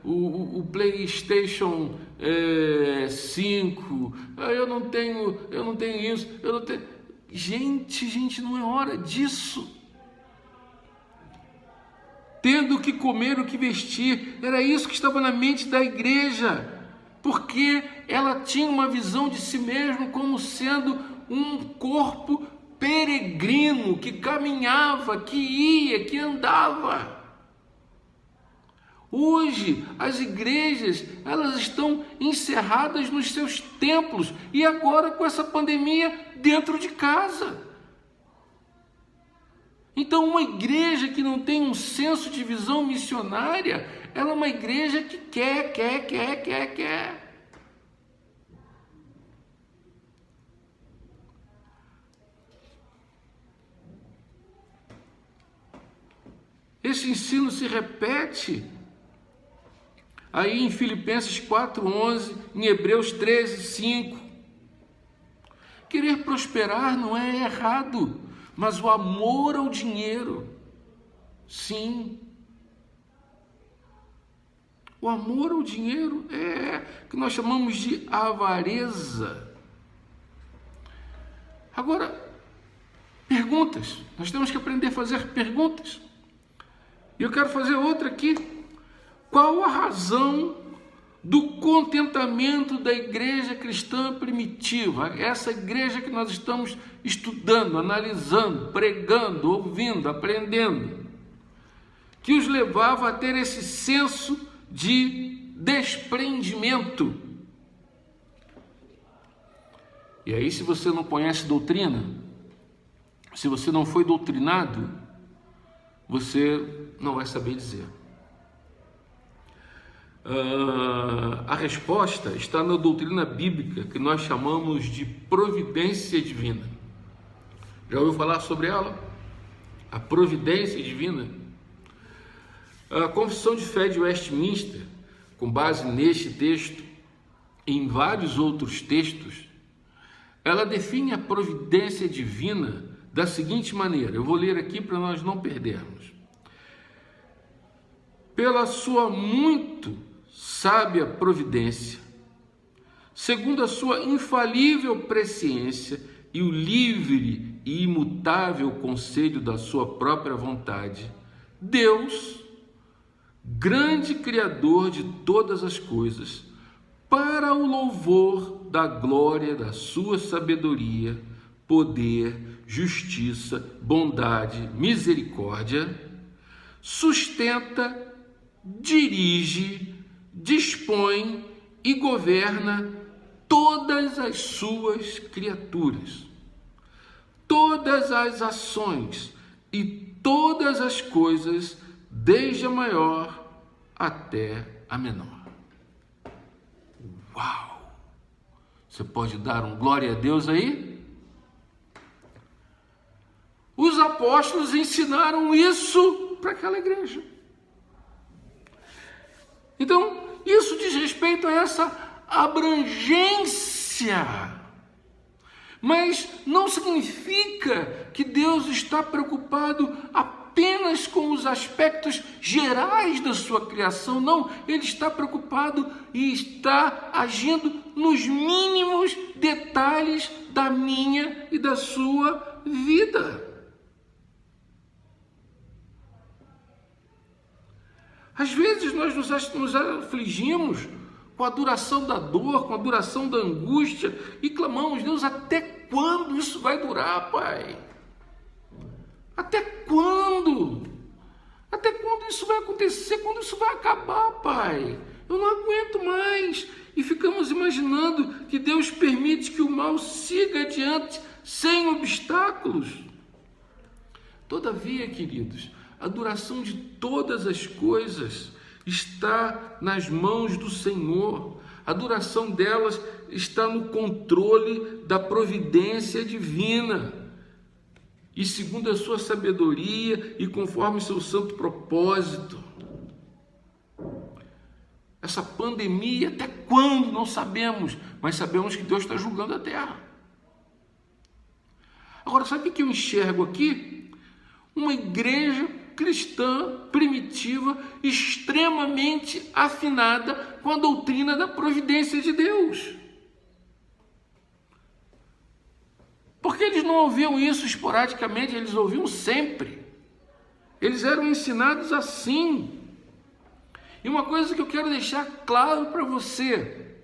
o PlayStation 5. Ah, eu não tenho isso. Eu não tenho... Gente, não é hora disso. Tendo o que comer, o que vestir. Era isso que estava na mente da igreja. Porque ela tinha uma visão de si mesma como sendo um corpo peregrino, que caminhava, que ia, que andava. Hoje, as igrejas, elas estão encerradas nos seus templos, e agora com essa pandemia, dentro de casa. Então, uma igreja que não tem um senso de visão missionária, ela é uma igreja que quer. Esse ensino se repete aí em Filipenses 4:11, em Hebreus 13:5. Querer prosperar não é errado, mas o amor ao dinheiro, sim. O amor ao dinheiro é que nós chamamos de avareza. Agora, perguntas. Nós temos que aprender a fazer perguntas. E eu quero fazer outra aqui. Qual a razão do contentamento da igreja cristã primitiva? Essa igreja que nós estamos estudando, analisando, pregando, ouvindo, aprendendo, que os levava a ter esse senso de desprendimento. E aí, se você não conhece doutrina, se você não foi doutrinado, você não vai saber dizer. A resposta está na doutrina bíblica, que nós chamamos de providência divina. Já ouviu falar sobre ela? A providência divina. A Confissão de Fé de Westminster, com base neste texto e em vários outros textos, ela define a providência divina da seguinte maneira. Eu vou ler aqui para nós não perdermos. Pela sua muito sábia providência, segundo a sua infalível presciência e o livre e imutável conselho da sua própria vontade, Deus, grande Criador de todas as coisas, para o louvor da glória da sua sabedoria, poder, justiça, bondade, misericórdia, sustenta, dirige, dispõe e governa todas as suas criaturas, todas as ações e todas as coisas, desde a maior até a menor. Uau! Você pode dar um glória a Deus aí? Os apóstolos ensinaram isso para aquela igreja. Então, isso diz respeito a essa abrangência. Mas não significa que Deus está preocupado apenas com os aspectos gerais da sua criação. Não, Ele está preocupado e está agindo nos mínimos detalhes da minha e da sua vida. Às vezes nós nos afligimos com a duração da dor, com a duração da angústia e clamamos: Deus, até quando isso vai durar, Pai? Até quando? Até quando isso vai acontecer? Quando isso vai acabar, Pai? Eu não aguento mais. E ficamos imaginando que Deus permite que o mal siga adiante sem obstáculos. Todavia, queridos, a duração de todas as coisas está nas mãos do Senhor. A duração delas está no controle da providência divina. E segundo a sua sabedoria e conforme o seu santo propósito. Essa pandemia, até quando? Não sabemos, mas sabemos que Deus está julgando a terra. Agora, sabe o que eu enxergo aqui? Uma igreja cristã primitiva, extremamente afinada com a doutrina da providência de Deus. Porque eles não ouviam isso esporadicamente, eles ouviam sempre. Eles eram ensinados assim. E uma coisa que eu quero deixar claro para você,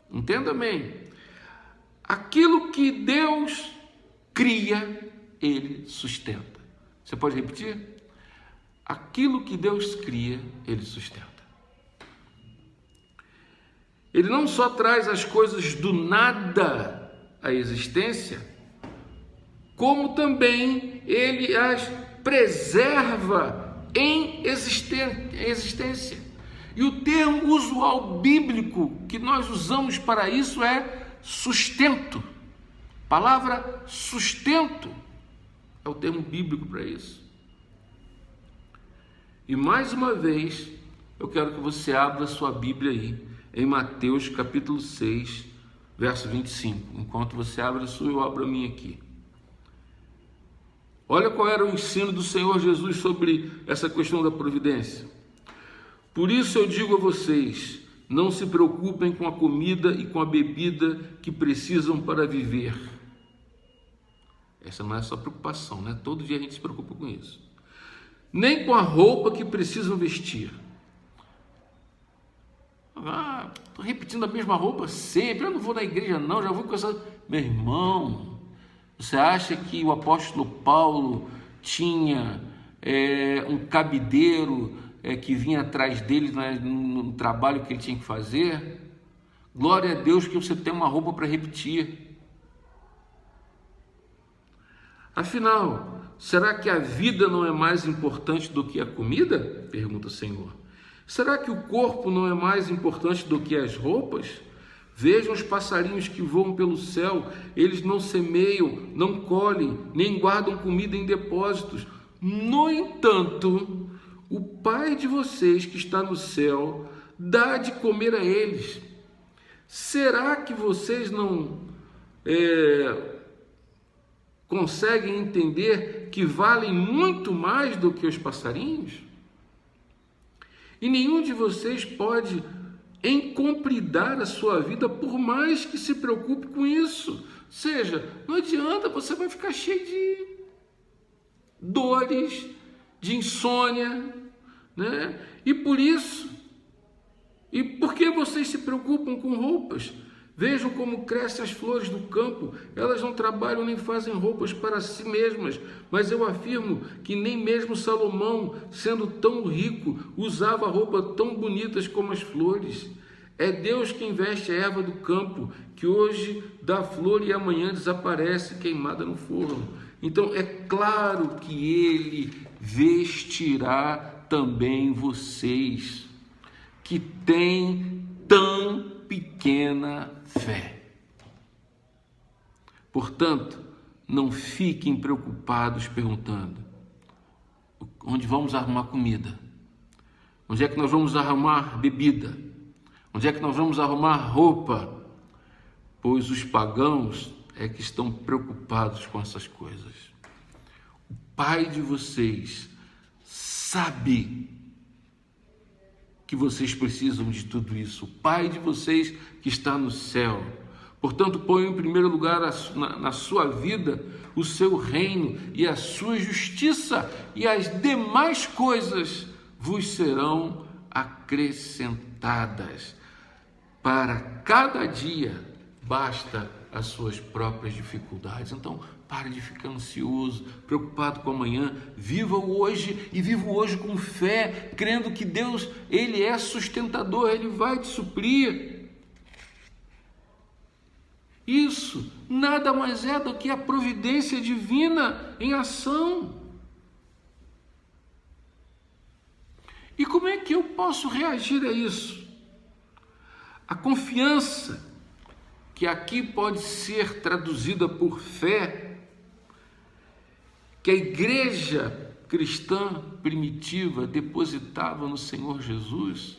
entenda bem, aquilo que Deus cria, Ele sustenta. Você pode repetir? Aquilo que Deus cria, Ele sustenta. Ele não só traz as coisas do nada à existência, como também Ele as preserva em existência. E o termo usual bíblico que nós usamos para isso é sustento. A palavra sustento é o termo bíblico para isso. E mais uma vez, eu quero que você abra a sua Bíblia aí, em Mateus capítulo 6, verso 25. Enquanto você abre a sua, eu abro a minha aqui. Olha qual era o ensino do Senhor Jesus sobre essa questão da providência. Por isso eu digo a vocês, não se preocupem com a comida e com a bebida que precisam para viver. Essa não é só preocupação, né? Todo dia a gente se preocupa com isso. Nem com a roupa que precisam vestir. Estou repetindo a mesma roupa sempre, eu não vou na igreja não, já vou com essa... Meu irmão, você acha que o apóstolo Paulo tinha um cabideiro que vinha atrás dele no trabalho que ele tinha que fazer? Glória a Deus que você tem uma roupa para repetir. Afinal, será que a vida não é mais importante do que a comida? Pergunta o Senhor. Será que o corpo não é mais importante do que as roupas? Vejam os passarinhos que voam pelo céu, eles não semeiam, não colhem, nem guardam comida em depósitos. No entanto, o Pai de vocês que está no céu dá de comer a eles. Será que vocês não conseguem entender que valem muito mais do que os passarinhos? E nenhum de vocês pode encompridar a sua vida por mais que se preocupe com isso. Ou seja, não adianta, você vai ficar cheio de dores, de insônia, né? E por que vocês se preocupam com roupas? Vejam como crescem as flores do campo, elas não trabalham nem fazem roupas para si mesmas, mas eu afirmo que nem mesmo Salomão, sendo tão rico, usava roupas tão bonitas como as flores. É Deus quem veste a erva do campo, que hoje dá flor e amanhã desaparece queimada no forno. Então é claro que Ele vestirá também vocês, que têm tão pequena fé. Portanto, não fiquem preocupados perguntando onde vamos arrumar comida. Onde é que nós vamos arrumar bebida? Onde é que nós vamos arrumar roupa? Pois os pagãos é que estão preocupados com essas coisas. O Pai de vocês sabe que vocês precisam de tudo isso. O Pai de vocês que está no céu. Portanto, põe em primeiro lugar na sua vida o seu reino e a sua justiça, e as demais coisas vos serão acrescentadas. Para cada dia basta as suas próprias dificuldades. Então, pare de ficar ansioso, preocupado com amanhã. Viva o hoje, e viva o hoje com fé, crendo que Deus, Ele é sustentador, Ele vai te suprir. Isso nada mais é do que a providência divina em ação. E como é que eu posso reagir a isso? A confiança, que aqui pode ser traduzida por fé, que a igreja cristã primitiva depositava no Senhor Jesus,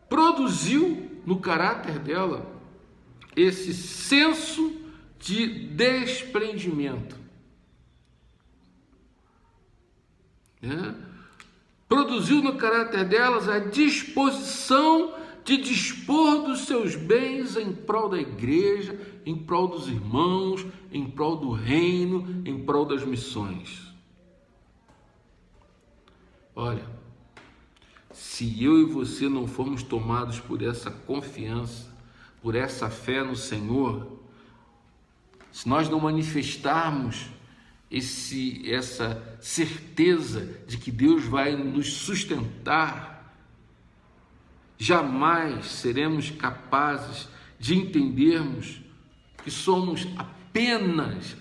produziu no caráter dela esse senso de desprendimento. Produziu no caráter delas a disposição de dispor dos seus bens em prol da igreja, em prol dos irmãos, em prol do reino, em prol das missões. Olha, se eu e você não formos tomados por essa confiança, por essa fé no Senhor, se nós não manifestarmos essa certeza de que Deus vai nos sustentar, jamais seremos capazes de entendermos que somos apenas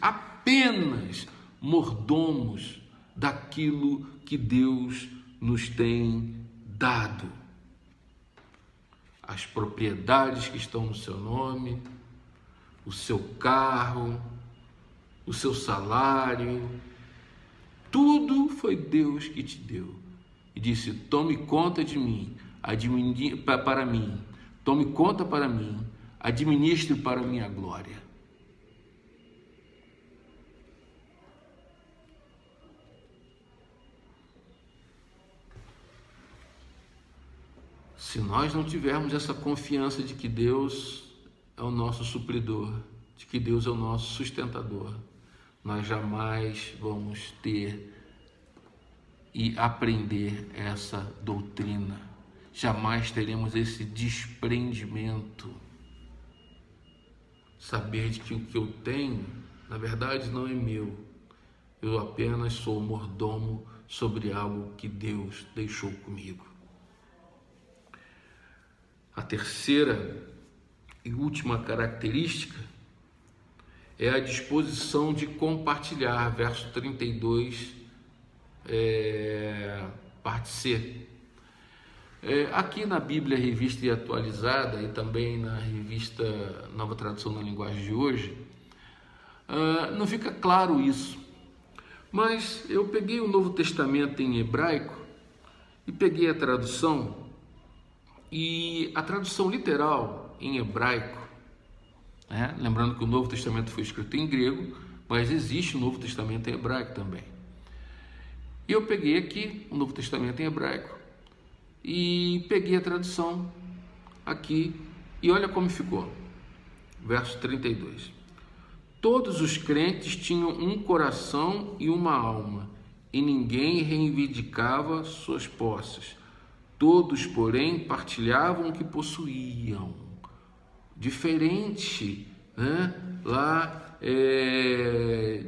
mordomos daquilo que Deus nos tem dado. As propriedades que estão no seu nome, o seu carro, o seu salário, tudo foi Deus que te deu. E disse: tome conta de mim, para mim, tome conta para mim, administre para minha glória. Se nós não tivermos essa confiança de que Deus é o nosso supridor, de que Deus é o nosso sustentador, nós jamais vamos ter e aprender essa doutrina. Jamais teremos esse desprendimento. Saber de que o que eu tenho, na verdade, não é meu. Eu apenas sou mordomo sobre algo que Deus deixou comigo. A terceira e última característica é a disposição de compartilhar, verso 32, parte C. Aqui na Bíblia Revista e Atualizada e também na revista Nova Tradução na Linguagem de Hoje, não fica claro isso, mas eu peguei o Novo Testamento em hebraico e peguei a tradução, e a tradução literal em hebraico, lembrando que o Novo Testamento foi escrito em grego, mas existe o Novo Testamento em hebraico também. E eu peguei aqui o Novo Testamento em hebraico e peguei a tradução aqui, e olha como ficou. Verso 32. Todos os crentes tinham um coração e uma alma, e ninguém reivindicava suas posses. Todos, porém, partilhavam o que possuíam. Diferente, lá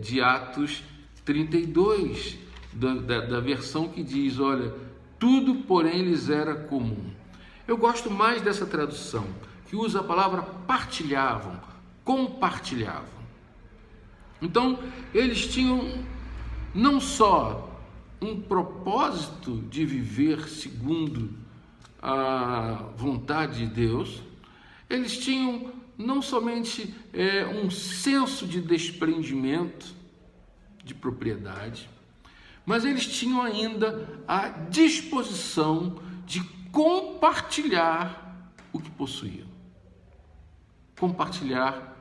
de Atos 32, da versão que diz, olha, tudo, porém, lhes era comum. Eu gosto mais dessa tradução, que usa a palavra partilhavam, compartilhavam. Então, eles tinham não só um propósito de viver segundo a vontade de Deus, eles tinham não somente um senso de desprendimento de propriedade, mas eles tinham ainda a disposição de compartilhar o que possuíam. Compartilhar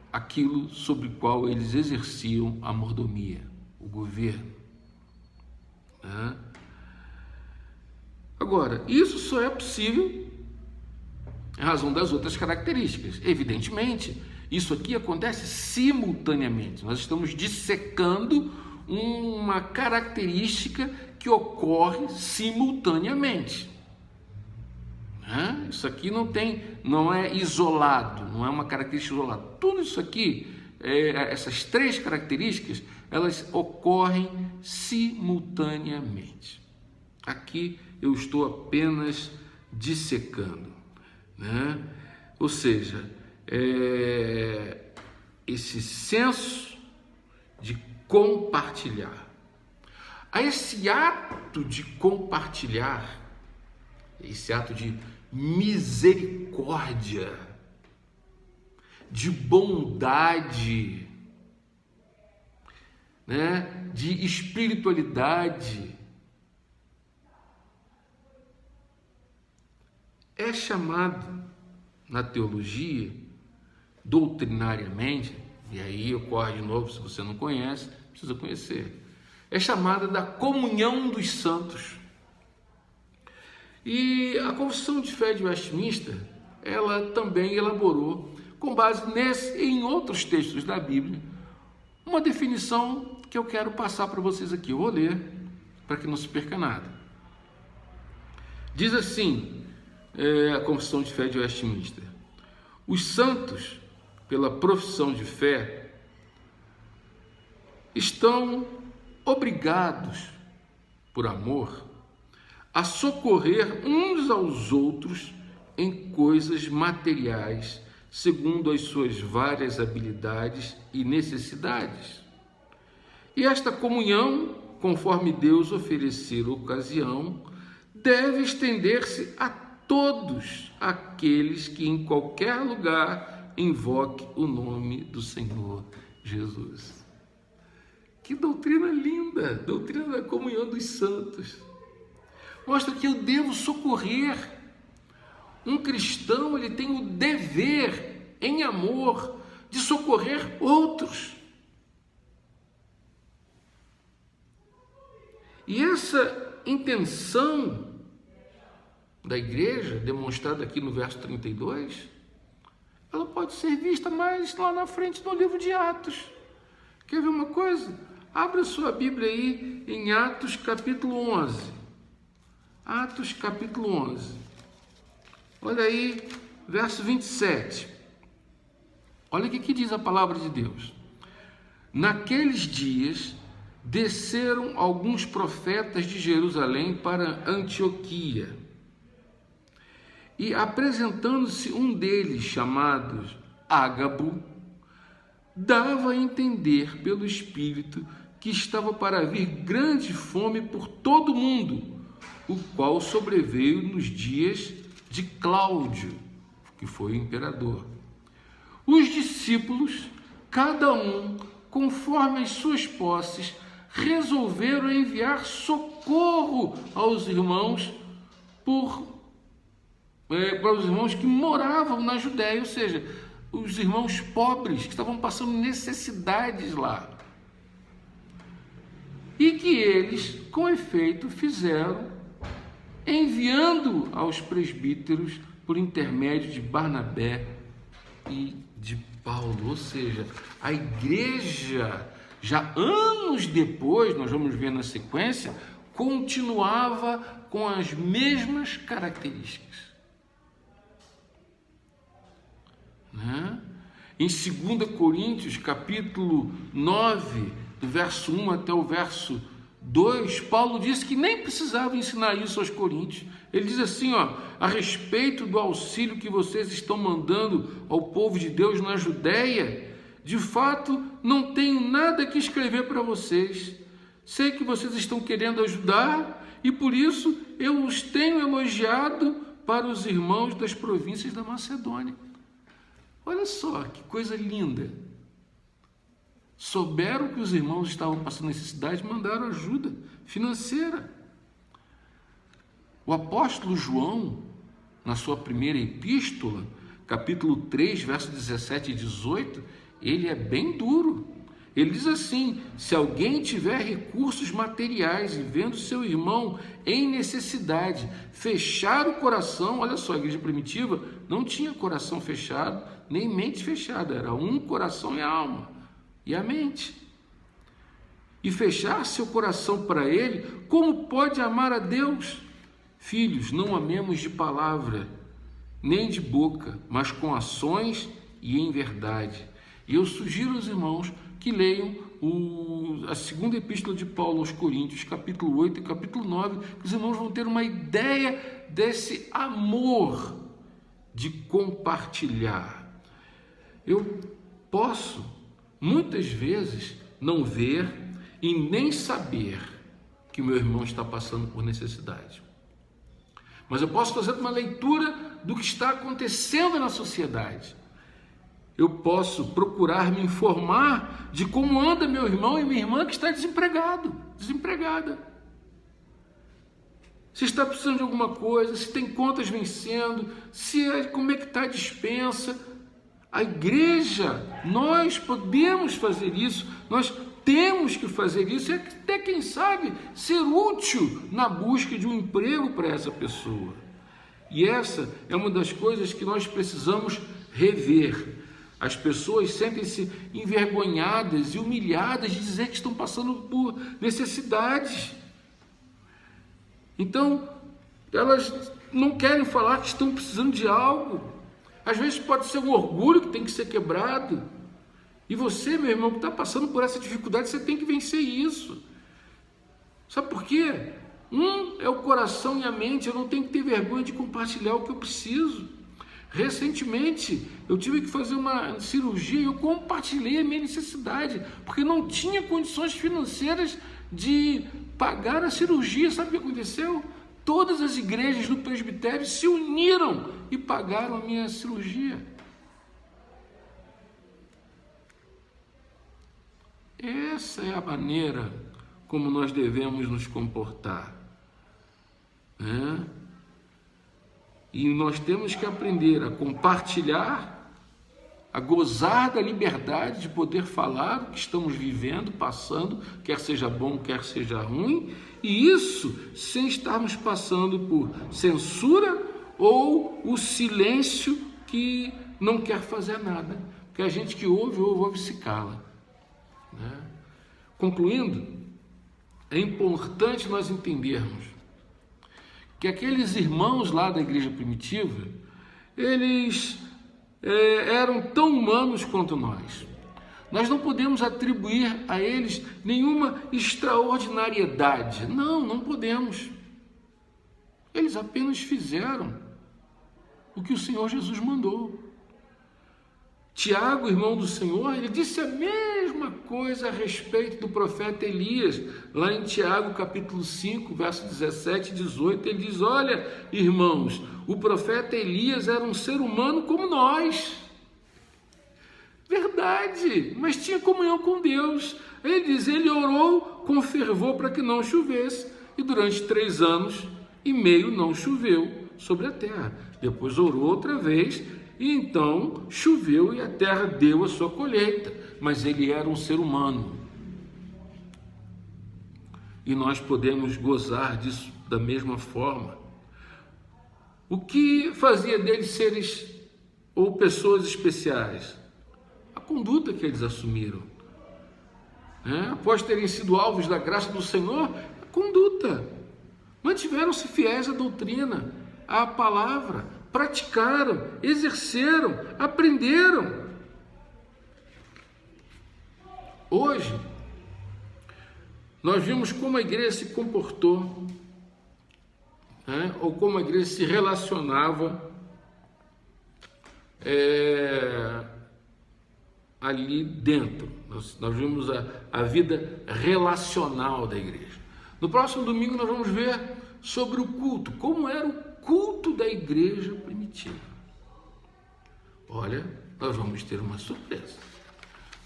aquilo sobre o qual eles exerciam a mordomia, o governo. Né? Agora, isso só é possível em razão das outras características. Evidentemente, isso aqui acontece simultaneamente. Nós estamos dissecando uma característica que ocorre simultaneamente. Isso aqui não é isolado, não é uma característica isolada. Tudo isso aqui, essas três características, elas ocorrem simultaneamente. Aqui eu estou apenas dissecando, né? Ou seja, esse senso de compartilhar. A esse ato de compartilhar, esse ato de misericórdia, de bondade, né? De espiritualidade, é chamado na teologia, doutrinariamente, e aí ocorre de novo, se você não conhece, precisa conhecer, é chamada da comunhão dos santos. E a Confissão de Fé de Westminster, ela também elaborou, com base nesse e em outros textos da Bíblia, uma definição que eu quero passar para vocês aqui. Eu vou ler, para que não se perca nada. Diz assim, a Confissão de Fé de Westminster: os santos, pela profissão de fé, estão obrigados, por amor, a socorrer uns aos outros em coisas materiais, segundo as suas várias habilidades e necessidades. E esta comunhão, conforme Deus oferecer ocasião, deve estender-se a todos aqueles que em qualquer lugar invoquem o nome do Senhor Jesus. Que doutrina linda! Doutrina da comunhão dos santos. Mostra que eu devo socorrer. Um cristão, ele tem o dever, em amor, de socorrer outros. E essa intenção da igreja, demonstrada aqui no verso 32, ela pode ser vista mais lá na frente no livro de Atos. Quer ver uma coisa? Abra sua Bíblia aí em Atos capítulo 11. Atos capítulo 11. Olha aí, verso 27. Olha o que diz a palavra de Deus. Naqueles dias desceram alguns profetas de Jerusalém para Antioquia. E apresentando-se um deles, chamado Ágabo, dava a entender pelo Espírito que estava para vir grande fome por todo o mundo, o qual sobreveio nos dias de Cláudio, que foi o imperador. Os discípulos, cada um, conforme as suas posses, resolveram enviar socorro aos irmãos para os irmãos que moravam na Judéia, ou seja, os irmãos pobres que estavam passando necessidades lá. E que eles, com efeito, fizeram, enviando aos presbíteros por intermédio de Barnabé e de Paulo. Ou seja, a igreja, já anos depois, nós vamos ver na sequência, continuava com as mesmas características. Em 2 Coríntios, capítulo 9, do verso 1 até o verso 2, Paulo disse que nem precisava ensinar isso aos coríntios. Ele diz assim, a respeito do auxílio que vocês estão mandando ao povo de Deus na Judéia, de fato, não tenho nada que escrever para vocês. Sei que vocês estão querendo ajudar e por isso eu os tenho elogiado para os irmãos das províncias da Macedônia. Olha só, que coisa linda. souberam que os irmãos estavam passando necessidade, mandaram ajuda financeira. O apóstolo João, na sua primeira epístola, capítulo 3, verso 17 e 18, ele é bem duro. Ele diz assim: se alguém tiver recursos materiais e vendo seu irmão em necessidade, fechar o coração. Olha só, a igreja primitiva não tinha coração fechado, nem mente fechada, era um coração e a alma, e a mente. E fechar seu coração para ele, como pode amar a Deus? Filhos, não amemos de palavra, nem de boca, mas com ações e em verdade. E eu sugiro aos irmãos que leiam a segunda epístola de Paulo aos Coríntios, capítulo 8 e capítulo 9, que os irmãos vão ter uma ideia desse amor de compartilhar. Eu posso, muitas vezes, não ver e nem saber que o meu irmão está passando por necessidade. Mas eu posso fazer uma leitura do que está acontecendo na sociedade. Eu posso procurar me informar de como anda meu irmão e minha irmã que está desempregada. Se está precisando de alguma coisa, se tem contas vencendo, como é que está a despensa. A igreja, nós podemos fazer isso, nós temos que fazer isso, e até, quem sabe, ser útil na busca de um emprego para essa pessoa. E essa é uma das coisas que nós precisamos rever. As pessoas sentem-se envergonhadas e humilhadas de dizer que estão passando por necessidades. Então, elas não querem falar que estão precisando de algo. Às vezes pode ser um orgulho que tem que ser quebrado. E você, meu irmão, que está passando por essa dificuldade, você tem que vencer isso. Sabe por quê? É o coração e a mente. Eu não tenho que ter vergonha de compartilhar o que eu preciso. Recentemente, eu tive que fazer uma cirurgia e eu compartilhei a minha necessidade, porque não tinha condições financeiras de pagar a cirurgia. Sabe o que aconteceu? Todas as igrejas do presbitério se uniram e pagaram a minha cirurgia. Essa é a maneira como nós devemos nos comportar, né? E nós temos que aprender a compartilhar, a gozar da liberdade de poder falar o que estamos vivendo, passando, quer seja bom, quer seja ruim, e isso sem estarmos passando por censura ou o silêncio que não quer fazer nada, porque a gente que ouve se cala, né? Concluindo, é importante nós entendermos que aqueles irmãos lá da igreja primitiva, eles eram tão humanos quanto nós. Nós não podemos atribuir a eles nenhuma extraordinariedade. Não podemos. Eles apenas fizeram o que o Senhor Jesus mandou. Tiago, irmão do Senhor, ele disse a mesma coisa a respeito do profeta Elias, lá em Tiago capítulo 5, verso 17 e 18, ele diz: olha, irmãos, o profeta Elias era um ser humano como nós. Verdade, mas tinha comunhão com Deus. Ele diz, ele orou com fervor para que não chovesse, e durante 3 anos e meio não choveu sobre a terra. Depois orou outra vez, e então choveu e a terra deu a sua colheita, mas ele era um ser humano. E nós podemos gozar disso da mesma forma. O que fazia deles seres ou pessoas especiais? A conduta que eles assumiram. Após terem sido alvos da graça do Senhor, a conduta. Mantiveram-se fiéis à doutrina, à palavra, praticaram, exerceram, aprenderam. Hoje, nós vimos como a igreja se comportou, ou como a igreja se relacionava ali dentro. Nós vimos a vida relacional da igreja. No próximo domingo nós vamos ver sobre o culto, como era o culto da igreja primitiva. Olha, nós vamos ter uma surpresa.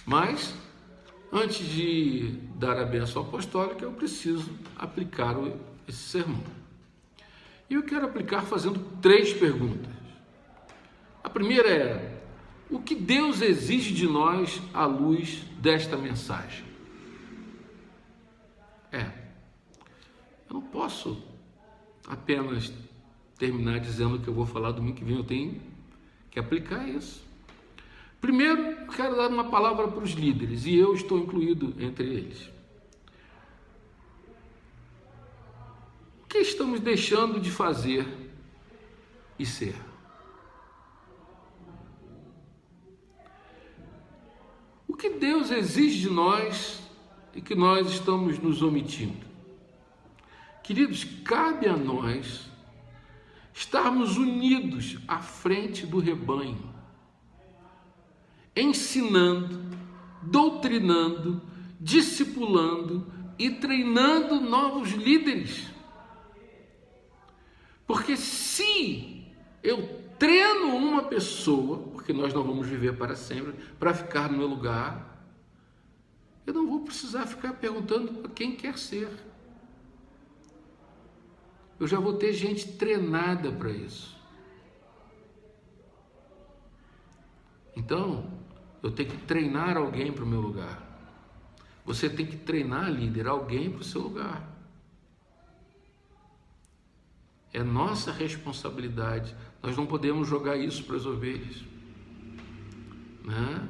Mas, Antes de dar a bênção apostólica, eu preciso aplicar esse sermão. E eu quero aplicar fazendo 3 perguntas. A primeira é: o que Deus exige de nós à luz desta mensagem? Eu não posso apenas terminar dizendo que eu vou falar domingo que vem, eu tenho que aplicar isso. Primeiro, eu quero dar uma palavra para os líderes, e eu estou incluído entre eles. O que estamos deixando de fazer e ser? O que Deus exige de nós e que nós estamos nos omitindo? Queridos, cabe a nós estarmos unidos à frente do rebanho, ensinando, doutrinando, discipulando e treinando novos líderes. Porque se eu treino uma pessoa, porque nós não vamos viver para sempre, para ficar no meu lugar, eu não vou precisar ficar perguntando para quem quer ser. Eu já vou ter gente treinada para isso. Então, eu tenho que treinar alguém para o meu lugar. Você tem que treinar, líder, alguém para o seu lugar. É nossa responsabilidade. Nós não podemos jogar isso para as ovelhas, né?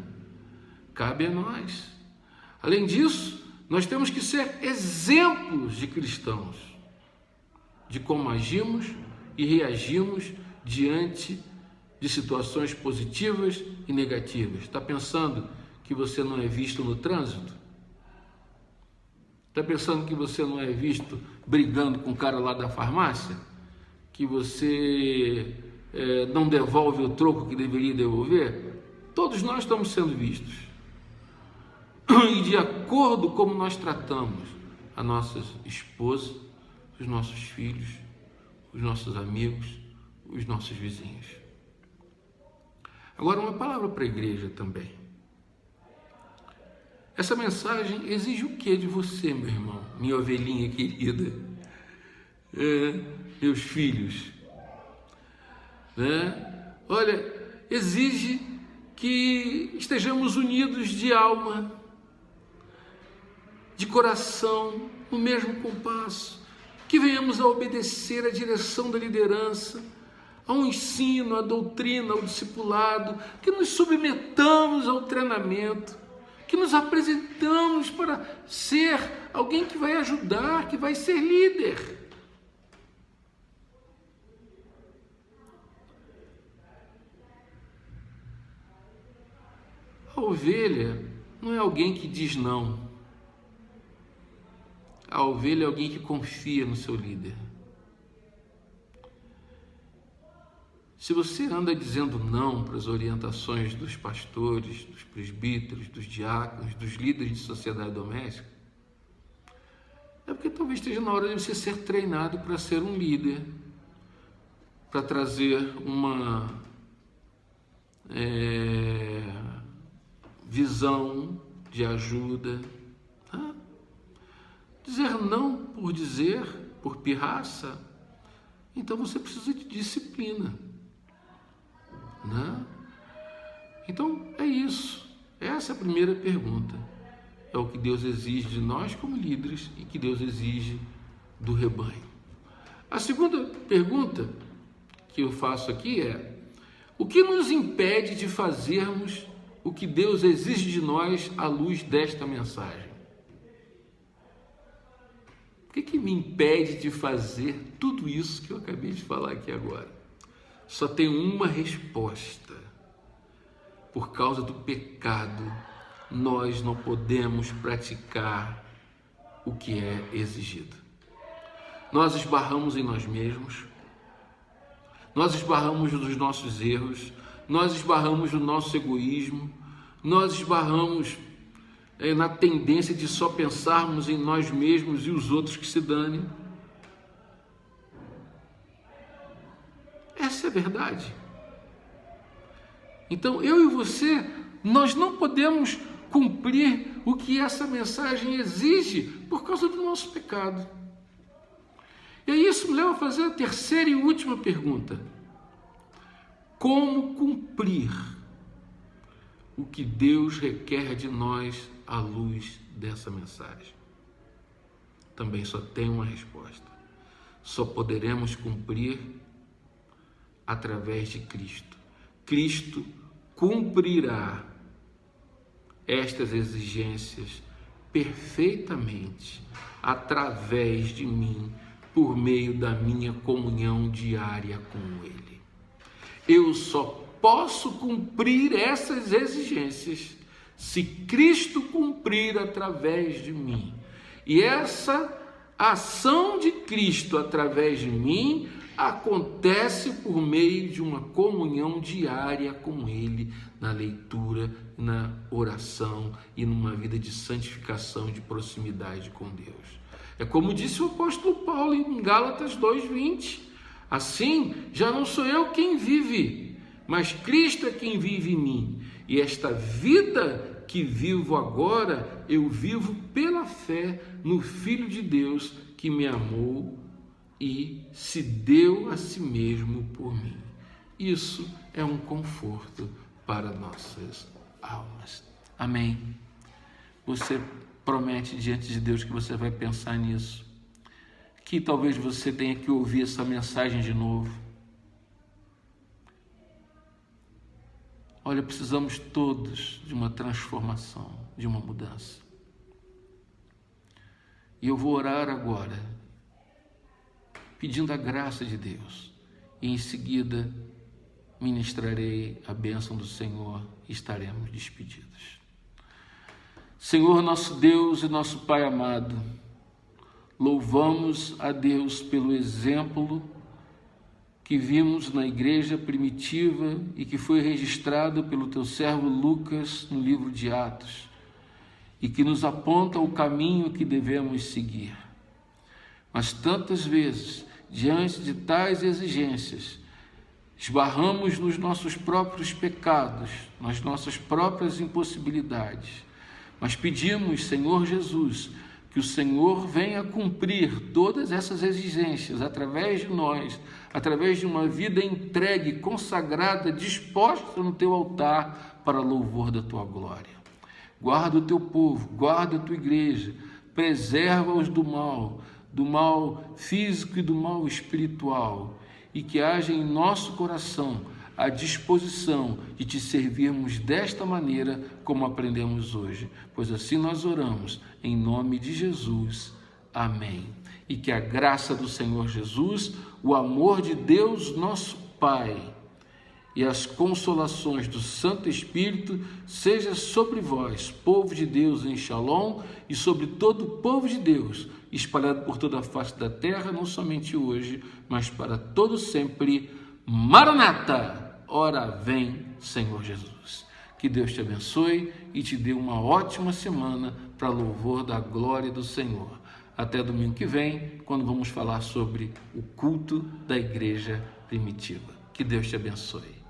Cabe a nós. Além disso, nós temos que ser exemplos de cristãos, de como agimos e reagimos diante de situações positivas e negativas. Está pensando que você não é visto no trânsito? Está pensando que você não é visto brigando com o cara lá da farmácia? Que você não devolve o troco que deveria devolver? Todos nós estamos sendo vistos. E de acordo com como nós tratamos as nossas esposas, os nossos filhos, os nossos amigos, os nossos vizinhos. Agora, uma palavra para a igreja também. Essa mensagem exige o que de você, meu irmão, minha ovelhinha querida, meus filhos, né? Olha, exige que estejamos unidos de alma, de coração, no mesmo compasso, que venhamos a obedecer à direção da liderança, ao ensino, à doutrina, ao discipulado, que nos submetamos ao treinamento, que nos apresentamos para ser alguém que vai ajudar, que vai ser líder. A ovelha não é alguém que diz não. A ovelha é alguém que confia no seu líder. Se você anda dizendo não para as orientações dos pastores, dos presbíteros, dos diáconos, dos líderes de sociedade doméstica, é porque talvez esteja na hora de você ser treinado para ser um líder, para trazer uma visão de ajuda. Tá? Dizer não por dizer, por pirraça, então você precisa de disciplina. Né? Então é isso. Essa é a primeira pergunta. É o que Deus exige de nós como líderes e que Deus exige do rebanho. A segunda pergunta que eu faço aqui é: o que nos impede de fazermos o que Deus exige de nós à luz desta mensagem? O que me impede de fazer tudo isso que eu acabei de falar aqui agora? Só tem uma resposta. Por causa do pecado, nós não podemos praticar o que é exigido. Nós esbarramos em nós mesmos, nós esbarramos nos nossos erros, nós esbarramos no nosso egoísmo, nós esbarramos na tendência de só pensarmos em nós mesmos e os outros que se danem. Essa é a verdade. Então, eu e você, nós não podemos cumprir o que essa mensagem exige por causa do nosso pecado. E aí isso me leva a fazer a terceira e última pergunta: como cumprir o que Deus requer de nós à luz dessa mensagem? Também só tem uma resposta: só poderemos cumprir através de Cristo. Cristo cumprirá estas exigências perfeitamente através de mim, por meio da minha comunhão diária com Ele. Eu só posso cumprir essas exigências se Cristo cumprir através de mim. E essa ação de Cristo através de mim acontece por meio de uma comunhão diária com Ele, na leitura, na oração e numa vida de santificação, de proximidade com Deus. É como disse o apóstolo Paulo em Gálatas 2:20. Assim, já não sou eu quem vive, mas Cristo é quem vive em mim. E esta vida que vivo agora, eu vivo pela fé no Filho de Deus que me amou e se deu a si mesmo por mim. Isso é um conforto para nossas almas. Amém. Você promete diante de Deus que você vai pensar nisso, que talvez você tenha que ouvir essa mensagem de novo. Olha, precisamos todos de uma transformação, de uma mudança. E eu vou orar agora, pedindo a graça de Deus, e em seguida ministrarei a bênção do Senhor e estaremos despedidos. Senhor, nosso Deus e nosso Pai amado, louvamos a Deus pelo exemplo que vimos na igreja primitiva e que foi registrado pelo teu servo Lucas no livro de Atos, e que nos aponta o caminho que devemos seguir. Mas tantas vezes, diante de tais exigências, esbarramos nos nossos próprios pecados, nas nossas próprias impossibilidades. Mas pedimos, Senhor Jesus, que o Senhor venha cumprir todas essas exigências através de nós, através de uma vida entregue, consagrada, disposta no teu altar para louvor da tua glória. Guarda o teu povo, guarda a tua igreja, preserva-os do mal físico e do mal espiritual, e que haja em nosso coração a disposição de te servirmos desta maneira como aprendemos hoje, pois assim nós oramos, em nome de Jesus. Amém. E que a graça do Senhor Jesus, o amor de Deus nosso Pai e as consolações do Santo Espírito seja sobre vós, povo de Deus em Shalom, e sobre todo o povo de Deus, espalhado por toda a face da terra, não somente hoje, mas para todo sempre. Maranata! Ora vem, Senhor Jesus. Que Deus te abençoe e te dê uma ótima semana para louvor da glória do Senhor. Até domingo que vem, quando vamos falar sobre o culto da igreja primitiva. Que Deus te abençoe.